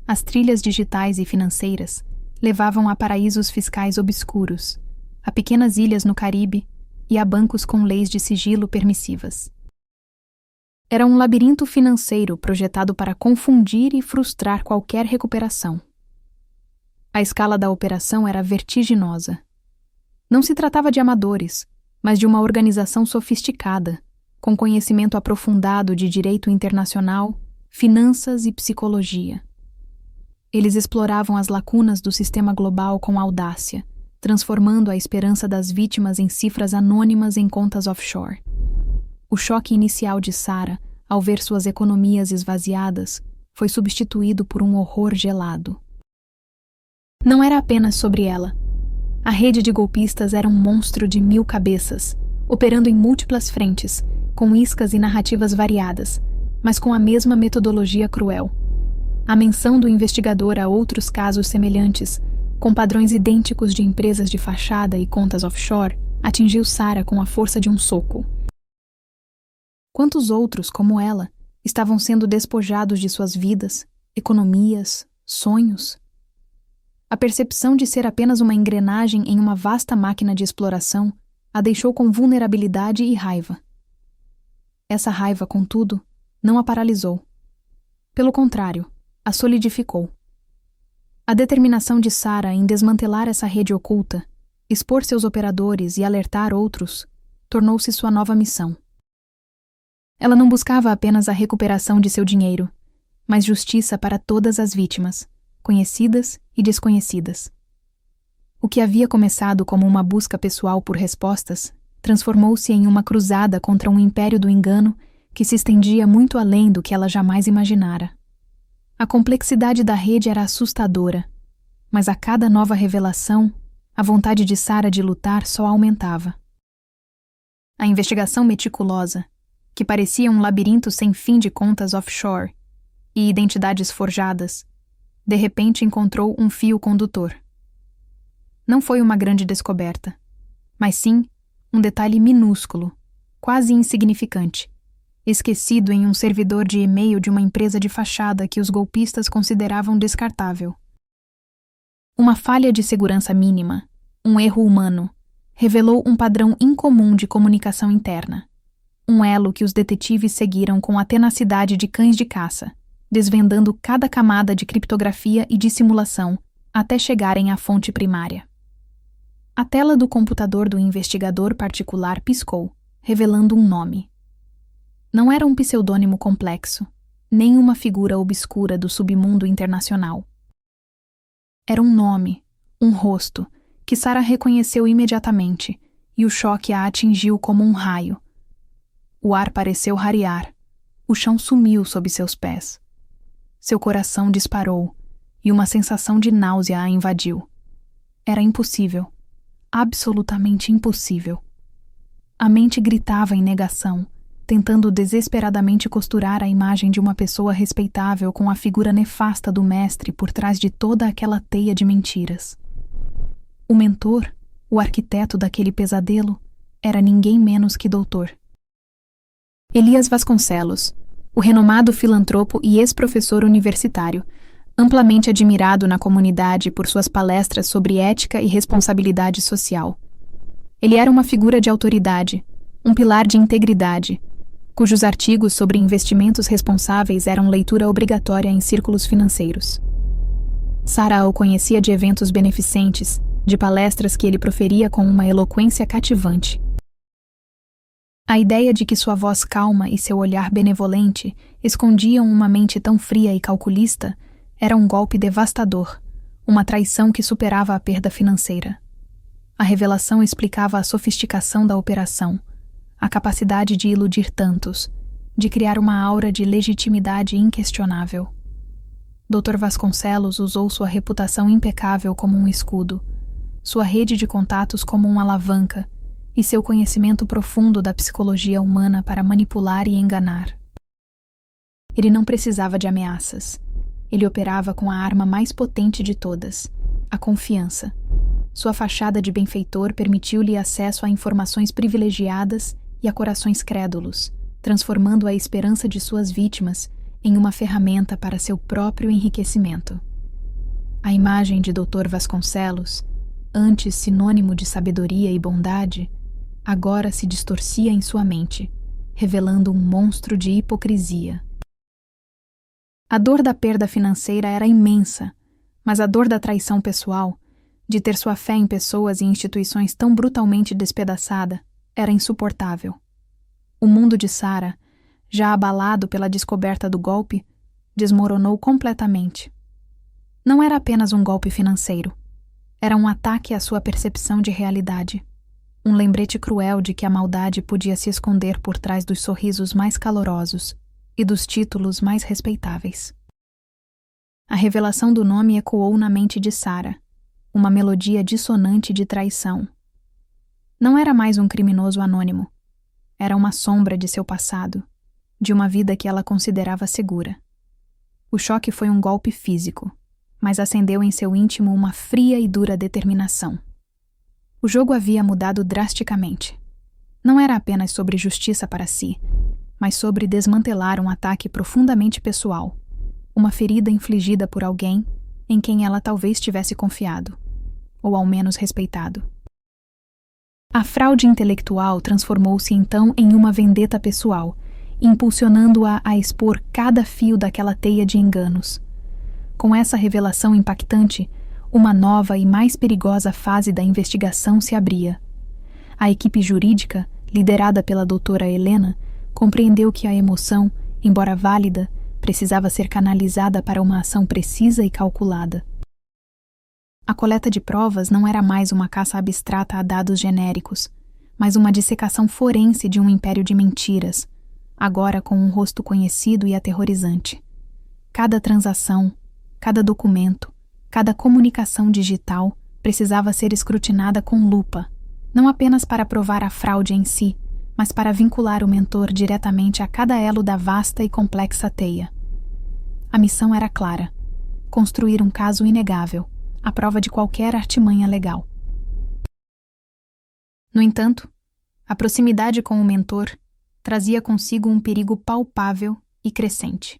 As trilhas digitais e financeiras levavam a paraísos fiscais obscuros, a pequenas ilhas no Caribe e a bancos com leis de sigilo permissivas. Era um labirinto financeiro projetado para confundir e frustrar qualquer recuperação. A escala da operação era vertiginosa. Não se tratava de amadores, mas de uma organização sofisticada, com conhecimento aprofundado de direito internacional, finanças e psicologia. Eles exploravam as lacunas do sistema global com audácia, transformando a esperança das vítimas em cifras anônimas em contas offshore. O choque inicial de Sarah, ao ver suas economias esvaziadas, foi substituído por um horror gelado. Não era apenas sobre ela. A rede de golpistas era um monstro de 1000 cabeças, operando em múltiplas frentes, com iscas e narrativas variadas, mas com a mesma metodologia cruel. A menção do investigador a outros casos semelhantes, com padrões idênticos de empresas de fachada e contas offshore, atingiu Sarah com a força de um soco. Quantos outros, como ela, estavam sendo despojados de suas vidas, economias, sonhos? A percepção de ser apenas uma engrenagem em uma vasta máquina de exploração a deixou com vulnerabilidade e raiva. Essa raiva, contudo, não a paralisou. Pelo contrário, a solidificou. A determinação de Sarah em desmantelar essa rede oculta, expor seus operadores e alertar outros, tornou-se sua nova missão. Ela não buscava apenas a recuperação de seu dinheiro, mas justiça para todas as vítimas, conhecidas e desconhecidas. O que havia começado como uma busca pessoal por respostas transformou-se em uma cruzada contra um império do engano que se estendia muito além do que ela jamais imaginara. A complexidade da rede era assustadora, mas a cada nova revelação, a vontade de Sarah de lutar só aumentava. A investigação meticulosa, que parecia um labirinto sem fim de contas offshore e identidades forjadas, de repente encontrou um fio condutor. Não foi uma grande descoberta, mas sim um detalhe minúsculo, quase insignificante, esquecido em um servidor de e-mail de uma empresa de fachada que os golpistas consideravam descartável. Uma falha de segurança mínima, um erro humano, revelou um padrão incomum de comunicação interna, um elo que os detetives seguiram com a tenacidade de cães de caça, desvendando cada camada de criptografia e dissimulação até chegarem à fonte primária. A tela do computador do investigador particular piscou, revelando um nome. Não era um pseudônimo complexo, nem uma figura obscura do submundo internacional. Era um nome, um rosto, que Sarah reconheceu imediatamente, e o choque a atingiu como um raio. O ar pareceu rarear, o chão sumiu sob seus pés. Seu coração disparou, e uma sensação de náusea a invadiu. Era impossível, absolutamente impossível. A mente gritava em negação, tentando desesperadamente costurar a imagem de uma pessoa respeitável com a figura nefasta do mestre por trás de toda aquela teia de mentiras. O mentor, o arquiteto daquele pesadelo, era ninguém menos que Dr. Elias Vasconcelos, o renomado filantropo e ex-professor universitário, amplamente admirado na comunidade por suas palestras sobre ética e responsabilidade social. Ele era uma figura de autoridade, um pilar de integridade, cujos artigos sobre investimentos responsáveis eram leitura obrigatória em círculos financeiros. Sarah o conhecia de eventos beneficentes, de palestras que ele proferia com uma eloquência cativante. A ideia de que sua voz calma e seu olhar benevolente escondiam uma mente tão fria e calculista era um golpe devastador, uma traição que superava a perda financeira. A revelação explicava a sofisticação da operação, a capacidade de iludir tantos, de criar uma aura de legitimidade inquestionável. Dr. Vasconcelos usou sua reputação impecável como um escudo, sua rede de contatos como uma alavanca e seu conhecimento profundo da psicologia humana para manipular e enganar. Ele não precisava de ameaças. Ele operava com a arma mais potente de todas, a confiança. Sua fachada de benfeitor permitiu-lhe acesso a informações privilegiadas e a corações crédulos, transformando a esperança de suas vítimas em uma ferramenta para seu próprio enriquecimento. A imagem de Dr. Vasconcelos, antes sinônimo de sabedoria e bondade, agora se distorcia em sua mente, revelando um monstro de hipocrisia. A dor da perda financeira era imensa, mas a dor da traição pessoal, de ter sua fé em pessoas e instituições tão brutalmente despedaçada, era insuportável. O mundo de Sarah, já abalado pela descoberta do golpe, desmoronou completamente. Não era apenas um golpe financeiro. Era um ataque à sua percepção de realidade. Um lembrete cruel de que a maldade podia se esconder por trás dos sorrisos mais calorosos e dos títulos mais respeitáveis. A revelação do nome ecoou na mente de Sarah, uma melodia dissonante de traição. Não era mais um criminoso anônimo. Era uma sombra de seu passado, de uma vida que ela considerava segura. O choque foi um golpe físico, mas acendeu em seu íntimo uma fria e dura determinação. O jogo havia mudado drasticamente. Não era apenas sobre justiça para si, mas sobre desmantelar um ataque profundamente pessoal, uma ferida infligida por alguém em quem ela talvez tivesse confiado, ou ao menos respeitado. A fraude intelectual transformou-se então em uma vendetta pessoal, impulsionando-a a expor cada fio daquela teia de enganos. Com essa revelação impactante, uma nova e mais perigosa fase da investigação se abria. A equipe jurídica, liderada pela doutora Helena, compreendeu que a emoção, embora válida, precisava ser canalizada para uma ação precisa e calculada. A coleta de provas não era mais uma caça abstrata a dados genéricos, mas uma dissecação forense de um império de mentiras, agora com um rosto conhecido e aterrorizante. Cada transação, cada documento, cada comunicação digital precisava ser escrutinada com lupa, não apenas para provar a fraude em si, mas para vincular o mentor diretamente a cada elo da vasta e complexa teia. A missão era clara: construir um caso inegável, à prova de qualquer artimanha legal. No entanto, a proximidade com o mentor trazia consigo um perigo palpável e crescente.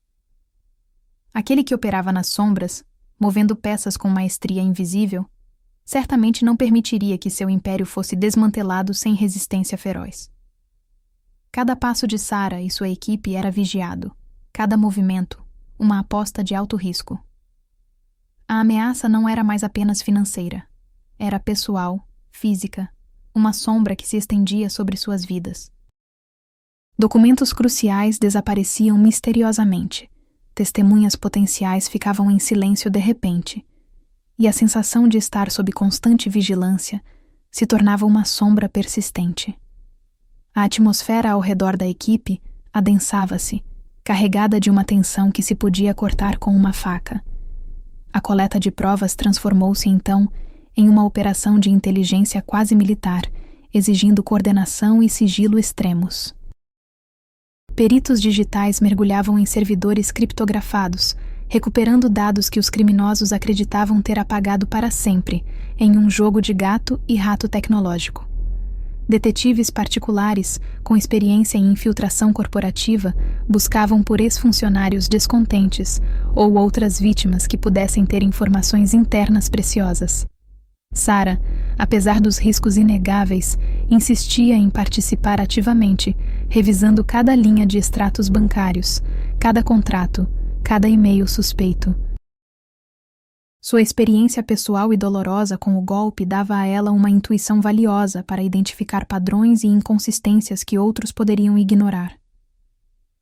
Aquele que operava nas sombras, movendo peças com maestria invisível, certamente não permitiria que seu império fosse desmantelado sem resistência feroz. Cada passo de Sarah e sua equipe era vigiado, cada movimento, uma aposta de alto risco. A ameaça não era mais apenas financeira, era pessoal, física, uma sombra que se estendia sobre suas vidas. Documentos cruciais desapareciam misteriosamente. Testemunhas potenciais ficavam em silêncio de repente, e a sensação de estar sob constante vigilância se tornava uma sombra persistente. A atmosfera ao redor da equipe adensava-se, carregada de uma tensão que se podia cortar com uma faca. A coleta de provas transformou-se então em uma operação de inteligência quase militar, exigindo coordenação e sigilo extremos. Peritos digitais mergulhavam em servidores criptografados, recuperando dados que os criminosos acreditavam ter apagado para sempre, em um jogo de gato e rato tecnológico. Detetives particulares, com experiência em infiltração corporativa, buscavam por ex-funcionários descontentes ou outras vítimas que pudessem ter informações internas preciosas. Sarah, apesar dos riscos inegáveis, insistia em participar ativamente, revisando cada linha de extratos bancários, cada contrato, cada e-mail suspeito. Sua experiência pessoal e dolorosa com o golpe dava a ela uma intuição valiosa para identificar padrões e inconsistências que outros poderiam ignorar.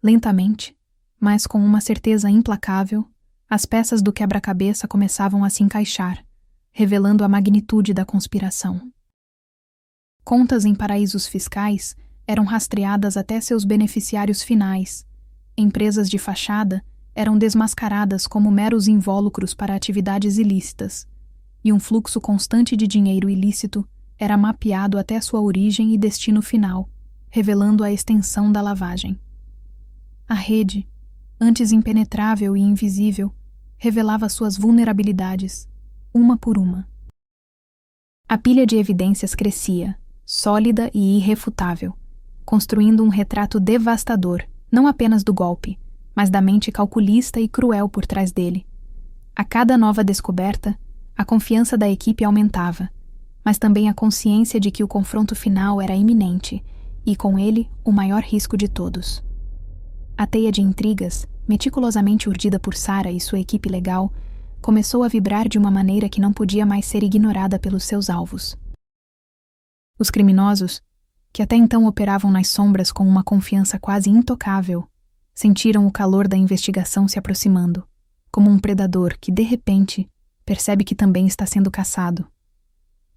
Lentamente, mas com uma certeza implacável, as peças do quebra-cabeça começavam a se encaixar, revelando a magnitude da conspiração. Contas em paraísos fiscais eram rastreadas até seus beneficiários finais. Empresas de fachada eram desmascaradas como meros invólucros para atividades ilícitas, e um fluxo constante de dinheiro ilícito era mapeado até sua origem e destino final, revelando a extensão da lavagem. A rede, antes impenetrável e invisível, revelava suas vulnerabilidades, uma por uma. A pilha de evidências crescia, sólida e irrefutável, construindo um retrato devastador, não apenas do golpe, mas da mente calculista e cruel por trás dele. A cada nova descoberta, a confiança da equipe aumentava, mas também a consciência de que o confronto final era iminente e, com ele, o maior risco de todos. A teia de intrigas, meticulosamente urdida por Sarah e sua equipe legal, começou a vibrar de uma maneira que não podia mais ser ignorada pelos seus alvos. Os criminosos, que até então operavam nas sombras com uma confiança quase intocável, sentiram o calor da investigação se aproximando, como um predador que, de repente, percebe que também está sendo caçado.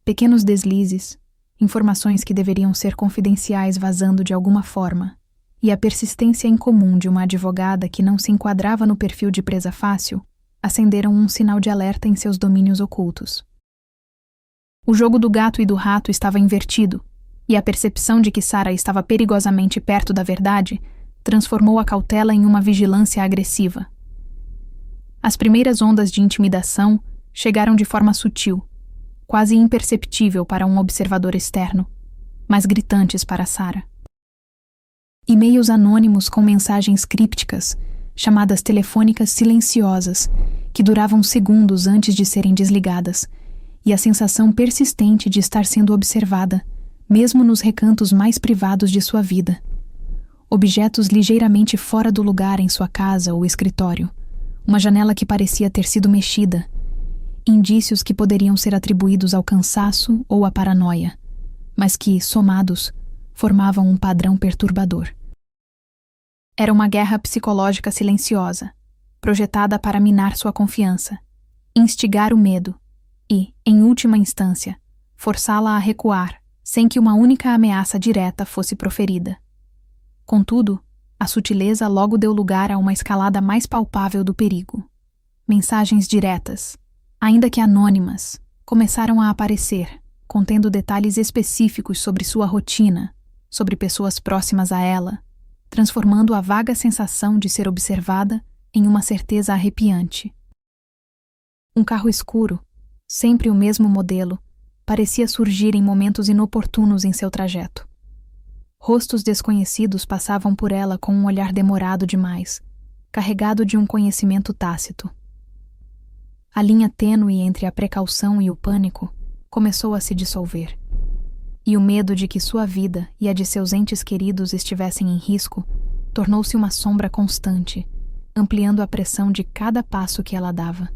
Pequenos deslizes, informações que deveriam ser confidenciais vazando de alguma forma, e a persistência incomum de uma advogada que não se enquadrava no perfil de presa fácil, acenderam um sinal de alerta em seus domínios ocultos. O jogo do gato e do rato estava invertido, e a percepção de que Sarah estava perigosamente perto da verdade transformou a cautela em uma vigilância agressiva. As primeiras ondas de intimidação chegaram de forma sutil, quase imperceptível para um observador externo, mas gritantes para Sarah. E-mails anônimos com mensagens crípticas, chamadas telefônicas silenciosas, que duravam segundos antes de serem desligadas, e a sensação persistente de estar sendo observada, mesmo nos recantos mais privados de sua vida. Objetos ligeiramente fora do lugar em sua casa ou escritório, uma janela que parecia ter sido mexida, indícios que poderiam ser atribuídos ao cansaço ou à paranoia, mas que, somados, formavam um padrão perturbador. Era uma guerra psicológica silenciosa, projetada para minar sua confiança, instigar o medo e, em última instância, forçá-la a recuar sem que uma única ameaça direta fosse proferida. Contudo, a sutileza logo deu lugar a uma escalada mais palpável do perigo. Mensagens diretas, ainda que anônimas, começaram a aparecer, contendo detalhes específicos sobre sua rotina, sobre pessoas próximas a ela, transformando a vaga sensação de ser observada em uma certeza arrepiante. Um carro escuro, sempre o mesmo modelo, parecia surgir em momentos inoportunos em seu trajeto. Rostos desconhecidos passavam por ela com um olhar demorado demais, carregado de um conhecimento tácito. A linha tênue entre a precaução e o pânico começou a se dissolver, e o medo de que sua vida e a de seus entes queridos estivessem em risco tornou-se uma sombra constante, ampliando a pressão de cada passo que ela dava.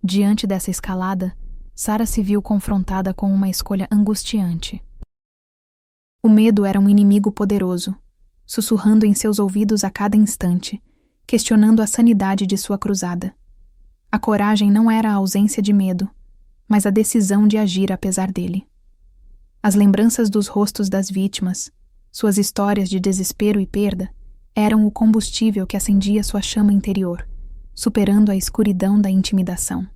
Diante dessa escalada, Sarah se viu confrontada com uma escolha angustiante. O medo era um inimigo poderoso, sussurrando em seus ouvidos a cada instante, questionando a sanidade de sua cruzada. A coragem não era a ausência de medo, mas a decisão de agir apesar dele. As lembranças dos rostos das vítimas, suas histórias de desespero e perda, eram o combustível que acendia sua chama interior, superando a escuridão da intimidação.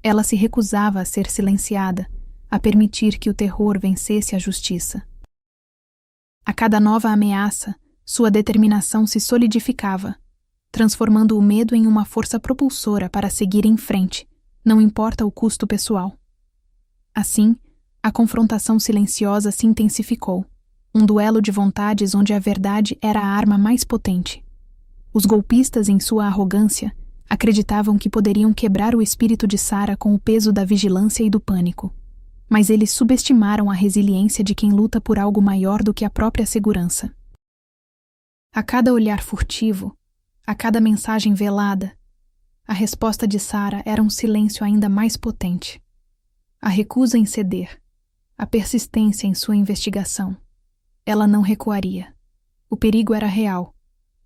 Ela se recusava a ser silenciada, a permitir que o terror vencesse a justiça. A cada nova ameaça, sua determinação se solidificava, transformando o medo em uma força propulsora para seguir em frente, não importa o custo pessoal. Assim, a confrontação silenciosa se intensificou, um duelo de vontades onde a verdade era a arma mais potente. Os golpistas, em sua arrogância, acreditavam que poderiam quebrar o espírito de Sarah com o peso da vigilância e do pânico. Mas eles subestimaram a resiliência de quem luta por algo maior do que a própria segurança. A cada olhar furtivo, a cada mensagem velada, a resposta de Sarah era um silêncio ainda mais potente. A recusa em ceder, a persistência em sua investigação. Ela não recuaria. O perigo era real,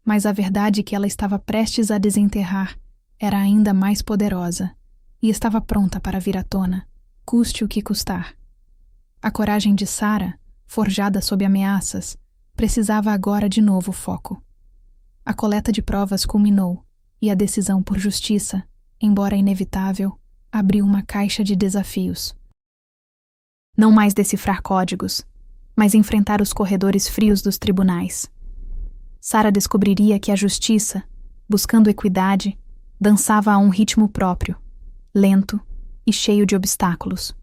mas a verdade que ela estava prestes a desenterrar era ainda mais poderosa e estava pronta para vir à tona, custe o que custar. A coragem de Sarah, forjada sob ameaças, precisava agora de novo foco. A coleta de provas culminou e a decisão por justiça, embora inevitável, abriu uma caixa de desafios. Não mais decifrar códigos, mas enfrentar os corredores frios dos tribunais. Sarah descobriria que a justiça, buscando equidade, dançava a um ritmo próprio, lento e cheio de obstáculos.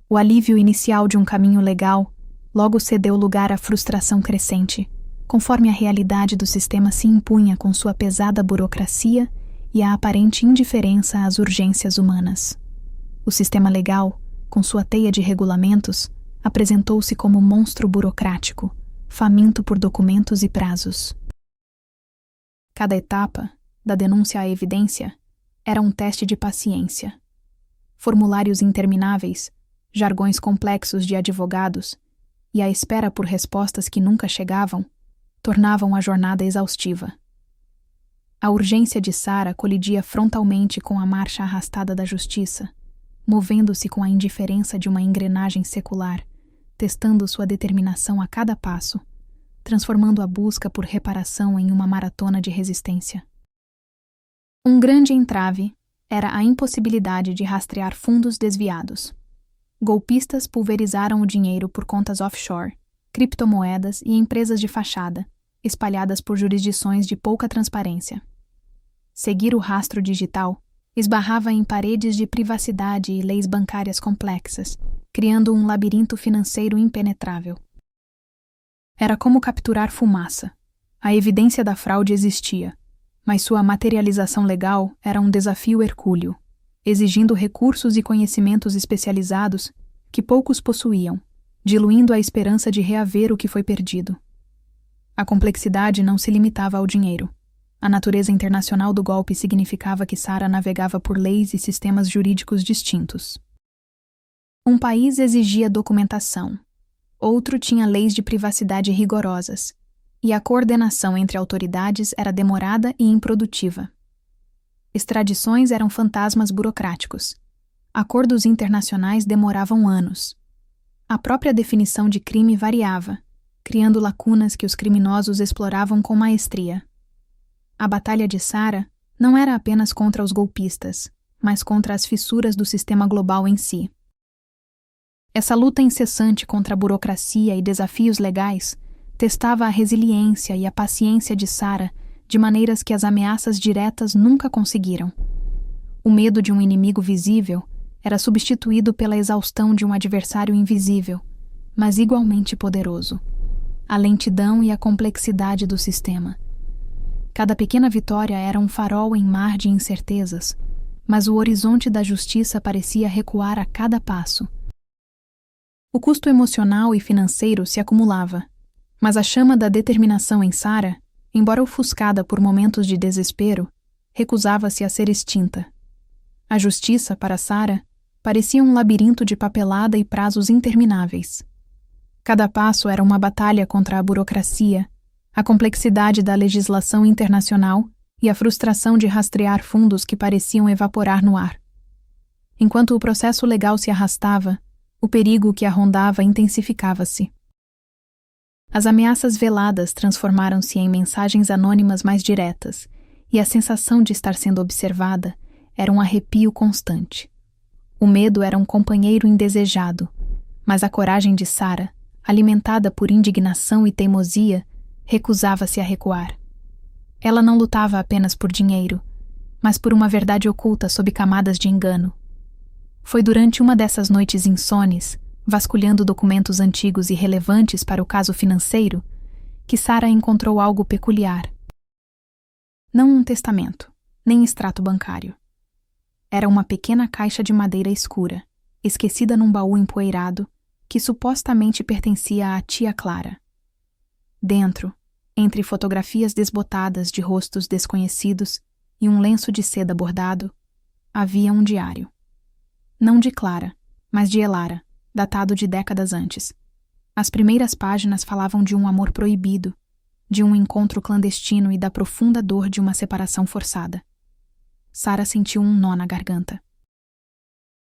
O alívio inicial de um caminho legal logo cedeu lugar à frustração crescente, conforme a realidade do sistema se impunha com sua pesada burocracia e a aparente indiferença às urgências humanas. O sistema legal, com sua teia de regulamentos, apresentou-se como monstro burocrático, faminto por documentos e prazos. Cada etapa, da denúncia à evidência, era um teste de paciência. Formulários intermináveis, jargões complexos de advogados e a espera por respostas que nunca chegavam, tornavam a jornada exaustiva. A urgência de Sarah colidia frontalmente com a marcha arrastada da justiça, movendo-se com a indiferença de uma engrenagem secular, testando sua determinação a cada passo, transformando a busca por reparação em uma maratona de resistência. Um grande entrave era a impossibilidade de rastrear fundos desviados. Golpistas pulverizaram o dinheiro por contas offshore, criptomoedas e empresas de fachada, espalhadas por jurisdições de pouca transparência. Seguir o rastro digital esbarrava em paredes de privacidade e leis bancárias complexas, criando um labirinto financeiro impenetrável. Era como capturar fumaça. A evidência da fraude existia, mas sua materialização legal era um desafio hercúleo, exigindo recursos e conhecimentos especializados que poucos possuíam, diluindo a esperança de reaver o que foi perdido. A complexidade não se limitava ao dinheiro. A natureza internacional do golpe significava que Sarah navegava por leis e sistemas jurídicos distintos. Um país exigia documentação, outro tinha leis de privacidade rigorosas, e a coordenação entre autoridades era demorada e improdutiva. Extradições eram fantasmas burocráticos. Acordos internacionais demoravam anos. A própria definição de crime variava, criando lacunas que os criminosos exploravam com maestria. A batalha de Sarah não era apenas contra os golpistas, mas contra as fissuras do sistema global em si. Essa luta incessante contra a burocracia e desafios legais testava a resiliência e a paciência de Sarah de maneiras que as ameaças diretas nunca conseguiram. O medo de um inimigo visível era substituído pela exaustão de um adversário invisível, mas igualmente poderoso. A lentidão e a complexidade do sistema. Cada pequena vitória era um farol em mar de incertezas, mas o horizonte da justiça parecia recuar a cada passo. O custo emocional e financeiro se acumulava, mas a chama da determinação em Sarah, embora ofuscada por momentos de desespero, recusava-se a ser extinta. A justiça, para Sarah, parecia um labirinto de papelada e prazos intermináveis. Cada passo era uma batalha contra a burocracia, a complexidade da legislação internacional e a frustração de rastrear fundos que pareciam evaporar no ar. Enquanto o processo legal se arrastava, o perigo que a rondava intensificava-se. As ameaças veladas transformaram-se em mensagens anônimas mais diretas, e a sensação de estar sendo observada era um arrepio constante. O medo era um companheiro indesejado, mas a coragem de Sarah, alimentada por indignação e teimosia, recusava-se a recuar. Ela não lutava apenas por dinheiro, mas por uma verdade oculta sob camadas de engano. Foi durante uma dessas noites insones, vasculhando documentos antigos e relevantes para o caso financeiro, que Sarah encontrou algo peculiar. Não um testamento, nem extrato bancário. Era uma pequena caixa de madeira escura, esquecida num baú empoeirado, que supostamente pertencia à tia Clara. Dentro, entre fotografias desbotadas de rostos desconhecidos e um lenço de seda bordado, havia um diário. Não de Clara, mas de Elara, datado de décadas antes. As primeiras páginas falavam de um amor proibido, de um encontro clandestino e da profunda dor de uma separação forçada. Sarah sentiu um nó na garganta.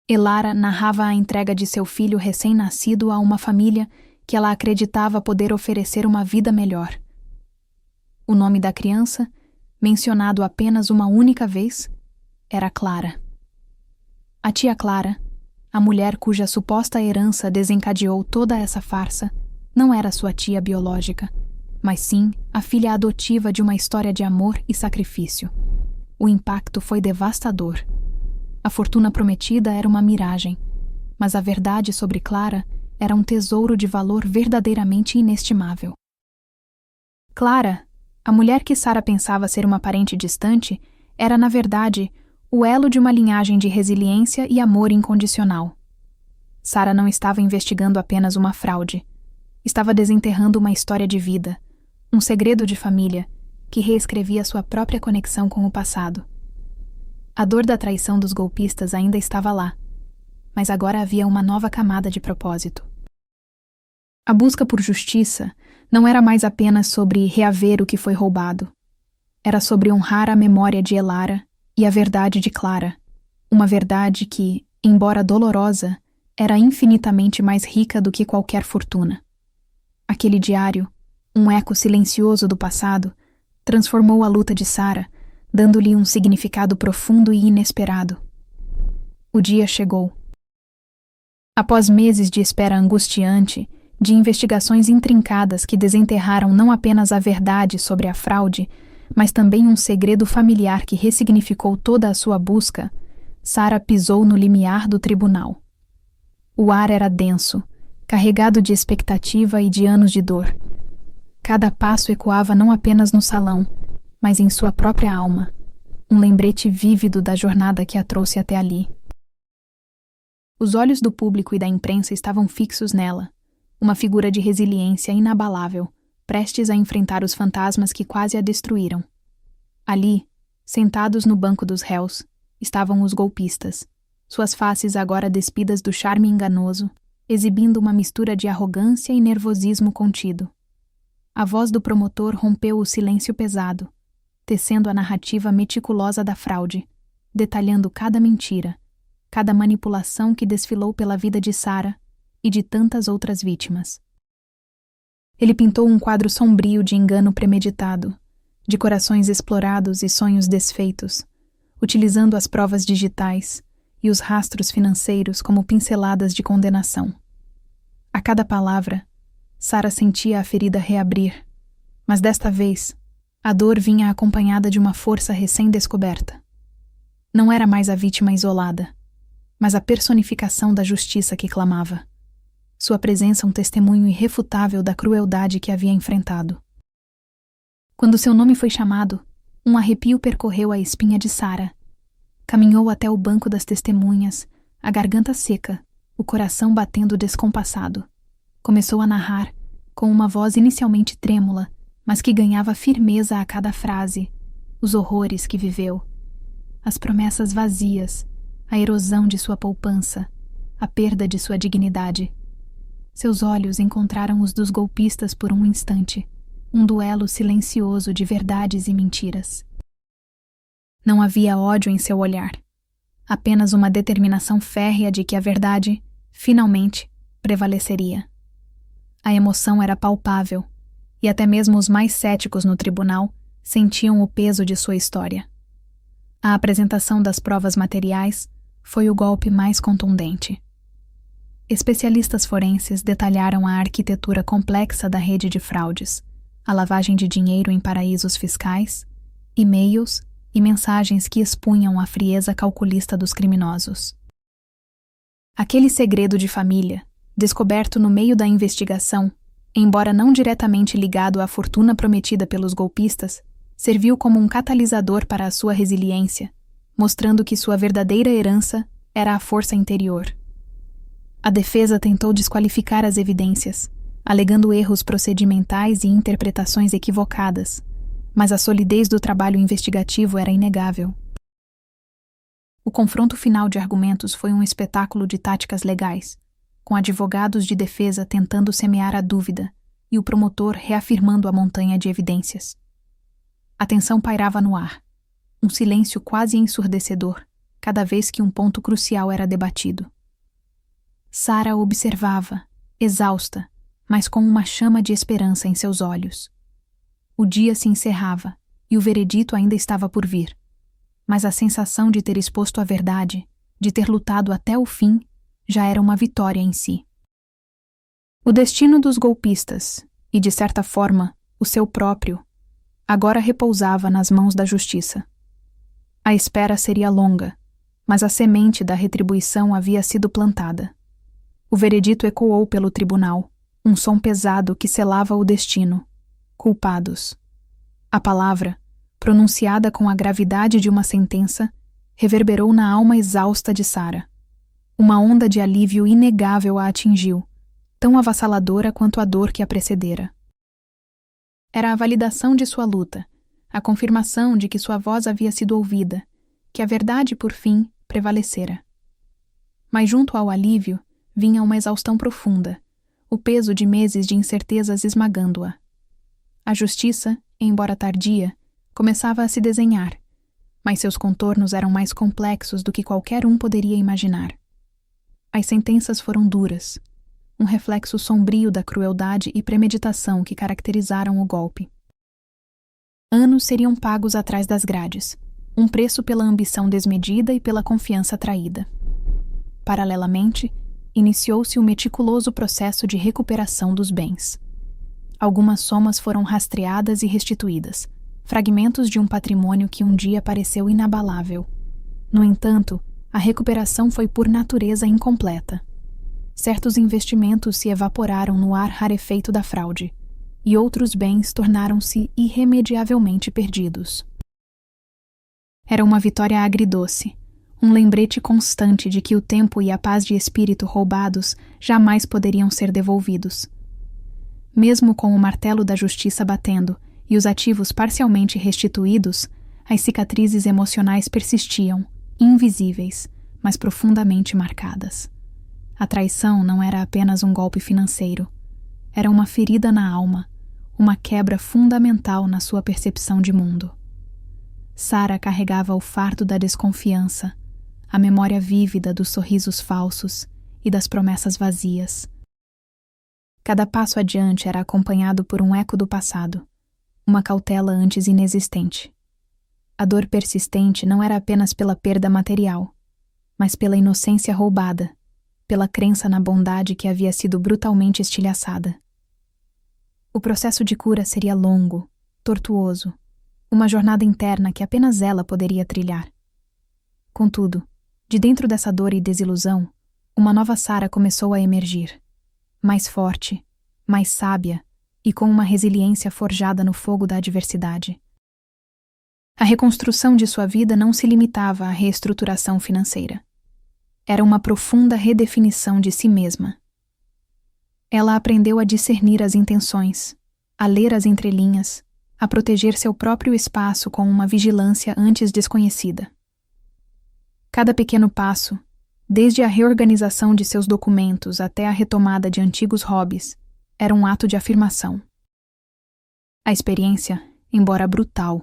Elara narrava a entrega de seu filho recém-nascido a uma família que ela acreditava poder oferecer uma vida melhor. O nome da criança, mencionado apenas uma única vez, era Clara. A tia Clara, a mulher cuja suposta herança desencadeou toda essa farsa, não era sua tia biológica, mas sim a filha adotiva de uma história de amor e sacrifício. O impacto foi devastador. A fortuna prometida era uma miragem, mas a verdade sobre Clara era um tesouro de valor verdadeiramente inestimável. Clara, a mulher que Sarah pensava ser uma parente distante, era, na verdade, o elo de uma linhagem de resiliência e amor incondicional. Sarah não estava investigando apenas uma fraude. Estava desenterrando uma história de vida, um segredo de família, que reescrevia sua própria conexão com o passado. A dor da traição dos golpistas ainda estava lá, mas agora havia uma nova camada de propósito. A busca por justiça não era mais apenas sobre reaver o que foi roubado. Era sobre honrar a memória de Elara e a verdade de Clara, uma verdade que, embora dolorosa, era infinitamente mais rica do que qualquer fortuna. Aquele diário, um eco silencioso do passado, transformou a luta de Sarah, dando-lhe um significado profundo e inesperado. O dia chegou. Após meses de espera angustiante, de investigações intrincadas que desenterraram não apenas a verdade sobre a fraude, mas também um segredo familiar que ressignificou toda a sua busca, Sarah pisou no limiar do tribunal. O ar era denso, carregado de expectativa e de anos de dor. Cada passo ecoava não apenas no salão, mas em sua própria alma, um lembrete vívido da jornada que a trouxe até ali. Os olhos do público e da imprensa estavam fixos nela, uma figura de resiliência inabalável, prestes a enfrentar os fantasmas que quase a destruíram. Ali, sentados no banco dos réus, estavam os golpistas, suas faces agora despidas do charme enganoso, exibindo uma mistura de arrogância e nervosismo contido. A voz do promotor rompeu o silêncio pesado, tecendo a narrativa meticulosa da fraude, detalhando cada mentira, cada manipulação que desfilou pela vida de Sarah e de tantas outras vítimas. Ele pintou um quadro sombrio de engano premeditado, de corações explorados e sonhos desfeitos, utilizando as provas digitais e os rastros financeiros como pinceladas de condenação. A cada palavra, Sarah sentia a ferida reabrir, mas desta vez, a dor vinha acompanhada de uma força recém-descoberta. Não era mais a vítima isolada, mas a personificação da justiça que clamava. Sua presença um testemunho irrefutável da crueldade que havia enfrentado. Quando seu nome foi chamado, um arrepio percorreu a espinha de Sarah. Caminhou até o banco das testemunhas, a garganta seca, o coração batendo descompassado. Começou a narrar, com uma voz inicialmente trêmula, mas que ganhava firmeza a cada frase, os horrores que viveu, as promessas vazias, a erosão de sua poupança, a perda de sua dignidade. Seus olhos encontraram os dos golpistas por um instante, um duelo silencioso de verdades e mentiras. Não havia ódio em seu olhar, apenas uma determinação férrea de que a verdade, finalmente, prevaleceria. A emoção era palpável, e até mesmo os mais céticos no tribunal sentiam o peso de sua história. A apresentação das provas materiais foi o golpe mais contundente. Especialistas forenses detalharam a arquitetura complexa da rede de fraudes, a lavagem de dinheiro em paraísos fiscais, e-mails e mensagens que expunham a frieza calculista dos criminosos. Aquele segredo de família, descoberto no meio da investigação, embora não diretamente ligado à fortuna prometida pelos golpistas, serviu como um catalisador para a sua resiliência, mostrando que sua verdadeira herança era a força interior. A defesa tentou desqualificar as evidências, alegando erros procedimentais e interpretações equivocadas, mas a solidez do trabalho investigativo era inegável. O confronto final de argumentos foi um espetáculo de táticas legais, com advogados de defesa tentando semear a dúvida e o promotor reafirmando a montanha de evidências. A tensão pairava no ar, um silêncio quase ensurdecedor, cada vez que um ponto crucial era debatido. Sara observava, exausta, mas com uma chama de esperança em seus olhos. O dia se encerrava e o veredito ainda estava por vir, mas a sensação de ter exposto a verdade, de ter lutado até o fim, já era uma vitória em si. O destino dos golpistas, e de certa forma, o seu próprio, agora repousava nas mãos da justiça. A espera seria longa, mas a semente da retribuição havia sido plantada. O veredito ecoou pelo tribunal, um som pesado que selava o destino. Culpados. A palavra, pronunciada com a gravidade de uma sentença, reverberou na alma exausta de Sara. Uma onda de alívio inegável a atingiu, tão avassaladora quanto a dor que a precedera. Era a validação de sua luta, a confirmação de que sua voz havia sido ouvida, que a verdade, por fim, prevalecera. Mas junto ao alívio, vinha uma exaustão profunda, o peso de meses de incertezas esmagando-a. A justiça, embora tardia, começava a se desenhar, mas seus contornos eram mais complexos do que qualquer um poderia imaginar. As sentenças foram duras, um reflexo sombrio da crueldade e premeditação que caracterizaram o golpe. Anos seriam pagos atrás das grades, um preço pela ambição desmedida e pela confiança traída. Paralelamente, iniciou-se o meticuloso processo de recuperação dos bens. Algumas somas foram rastreadas e restituídas, fragmentos de um patrimônio que um dia pareceu inabalável. No entanto, a recuperação foi por natureza incompleta. Certos investimentos se evaporaram no ar rarefeito da fraude, e outros bens tornaram-se irremediavelmente perdidos. Era uma vitória agridoce, um lembrete constante de que o tempo e a paz de espírito roubados jamais poderiam ser devolvidos. Mesmo com o martelo da justiça batendo e os ativos parcialmente restituídos, as cicatrizes emocionais persistiam, invisíveis, mas profundamente marcadas. A traição não era apenas um golpe financeiro. Era uma ferida na alma, uma quebra fundamental na sua percepção de mundo. Sara carregava o fardo da desconfiança, a memória vívida dos sorrisos falsos e das promessas vazias. Cada passo adiante era acompanhado por um eco do passado, uma cautela antes inexistente. A dor persistente não era apenas pela perda material, mas pela inocência roubada, pela crença na bondade que havia sido brutalmente estilhaçada. O processo de cura seria longo, tortuoso, uma jornada interna que apenas ela poderia trilhar. Contudo, de dentro dessa dor e desilusão, uma nova Sara começou a emergir, mais forte, mais sábia e com uma resiliência forjada no fogo da adversidade. A reconstrução de sua vida não se limitava à reestruturação financeira. Era uma profunda redefinição de si mesma. Ela aprendeu a discernir as intenções, a ler as entrelinhas, a proteger seu próprio espaço com uma vigilância antes desconhecida. Cada pequeno passo, desde a reorganização de seus documentos até a retomada de antigos hobbies, era um ato de afirmação. A experiência, embora brutal,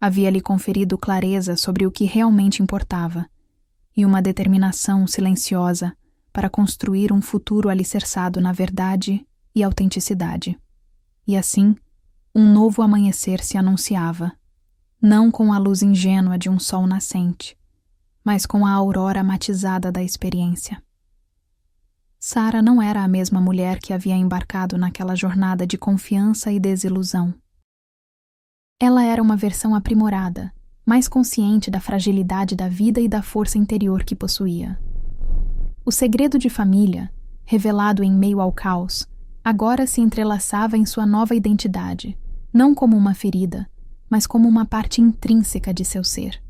havia lhe conferido clareza sobre o que realmente importava e uma determinação silenciosa para construir um futuro alicerçado na verdade e autenticidade. E assim, um novo amanhecer se anunciava, não com a luz ingênua de um sol nascente, mas com a aurora matizada da experiência. Sara não era a mesma mulher que havia embarcado naquela jornada de confiança e desilusão. Ela era uma versão aprimorada, mais consciente da fragilidade da vida e da força interior que possuía. O segredo de família, revelado em meio ao caos, agora se entrelaçava em sua nova identidade, não como uma ferida, mas como uma parte intrínseca de seu ser,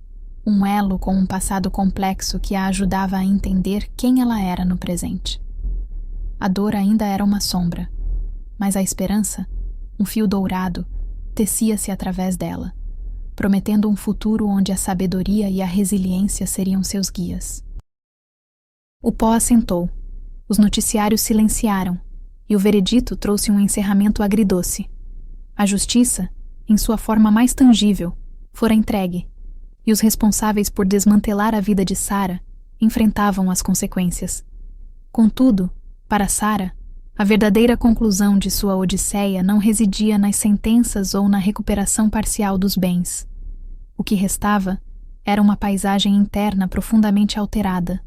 um elo com um passado complexo que a ajudava a entender quem ela era no presente. A dor ainda era uma sombra, mas a esperança, um fio dourado, tecia-se através dela, prometendo um futuro onde a sabedoria e a resiliência seriam seus guias. O pó assentou, os noticiários silenciaram, e o veredito trouxe um encerramento agridoce. A justiça, em sua forma mais tangível, fora entregue, e os responsáveis por desmantelar a vida de Sara enfrentavam as consequências. Contudo, para Sara, a verdadeira conclusão de sua odisseia não residia nas sentenças ou na recuperação parcial dos bens. O que restava era uma paisagem interna profundamente alterada,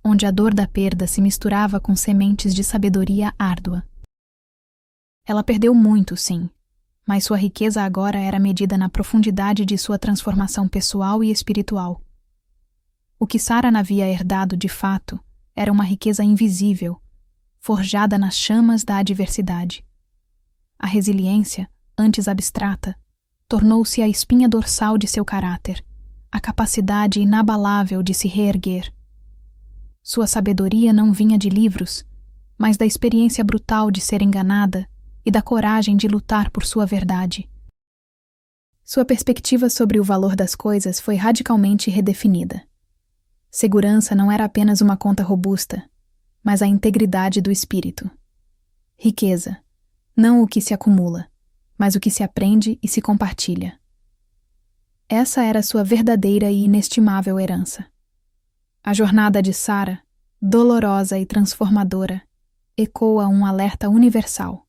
onde a dor da perda se misturava com sementes de sabedoria árdua. Ela perdeu muito, sim, mas sua riqueza agora era medida na profundidade de sua transformação pessoal e espiritual. O que Sara havia herdado de fato era uma riqueza invisível, forjada nas chamas da adversidade. A resiliência, antes abstrata, tornou-se a espinha dorsal de seu caráter, a capacidade inabalável de se reerguer. Sua sabedoria não vinha de livros, mas da experiência brutal de ser enganada e da coragem de lutar por sua verdade. Sua perspectiva sobre o valor das coisas foi radicalmente redefinida. Segurança não era apenas uma conta robusta, mas a integridade do espírito. Riqueza, não o que se acumula, mas o que se aprende e se compartilha. Essa era sua verdadeira e inestimável herança. A jornada de Sara, dolorosa e transformadora, ecoa um alerta universal.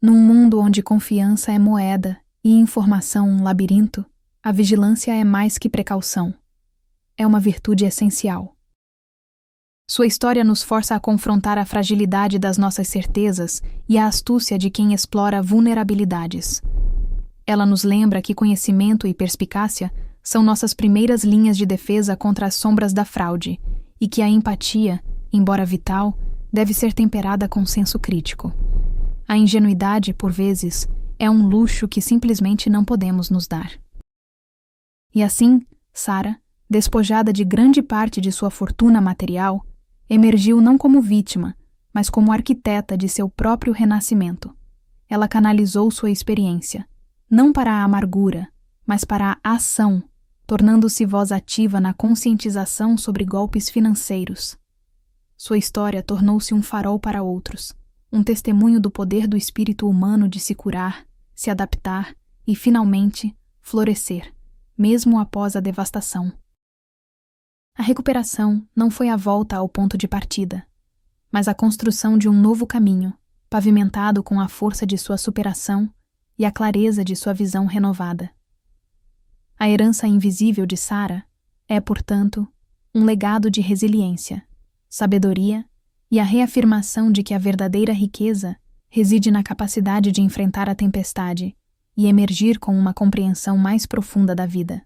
Num mundo onde confiança é moeda e informação um labirinto, a vigilância é mais que precaução. É uma virtude essencial. Sua história nos força a confrontar a fragilidade das nossas certezas e a astúcia de quem explora vulnerabilidades. Ela nos lembra que conhecimento e perspicácia são nossas primeiras linhas de defesa contra as sombras da fraude e que a empatia, embora vital, deve ser temperada com senso crítico. A ingenuidade, por vezes, é um luxo que simplesmente não podemos nos dar. E assim, Sara, despojada de grande parte de sua fortuna material, emergiu não como vítima, mas como arquiteta de seu próprio renascimento. Ela canalizou sua experiência, não para a amargura, mas para a ação, tornando-se voz ativa na conscientização sobre golpes financeiros. Sua história tornou-se um farol para outros, um testemunho do poder do espírito humano de se curar, se adaptar e, finalmente, florescer, mesmo após a devastação. A recuperação não foi a volta ao ponto de partida, mas a construção de um novo caminho, pavimentado com a força de sua superação e a clareza de sua visão renovada. A herança invisível de Sara é, portanto, um legado de resiliência, sabedoria e a reafirmação de que a verdadeira riqueza reside na capacidade de enfrentar a tempestade e emergir com uma compreensão mais profunda da vida.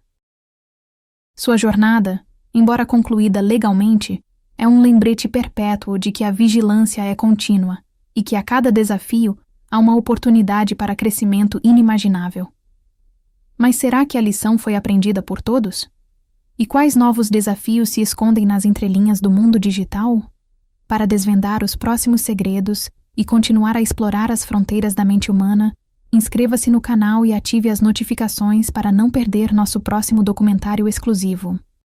Sua jornada, embora concluída legalmente, é um lembrete perpétuo de que a vigilância é contínua e que a cada desafio há uma oportunidade para crescimento inimaginável. Mas será que a lição foi aprendida por todos? E quais novos desafios se escondem nas entrelinhas do mundo digital? Para desvendar os próximos segredos e continuar a explorar as fronteiras da mente humana, inscreva-se no canal e ative as notificações para não perder nosso próximo documentário exclusivo.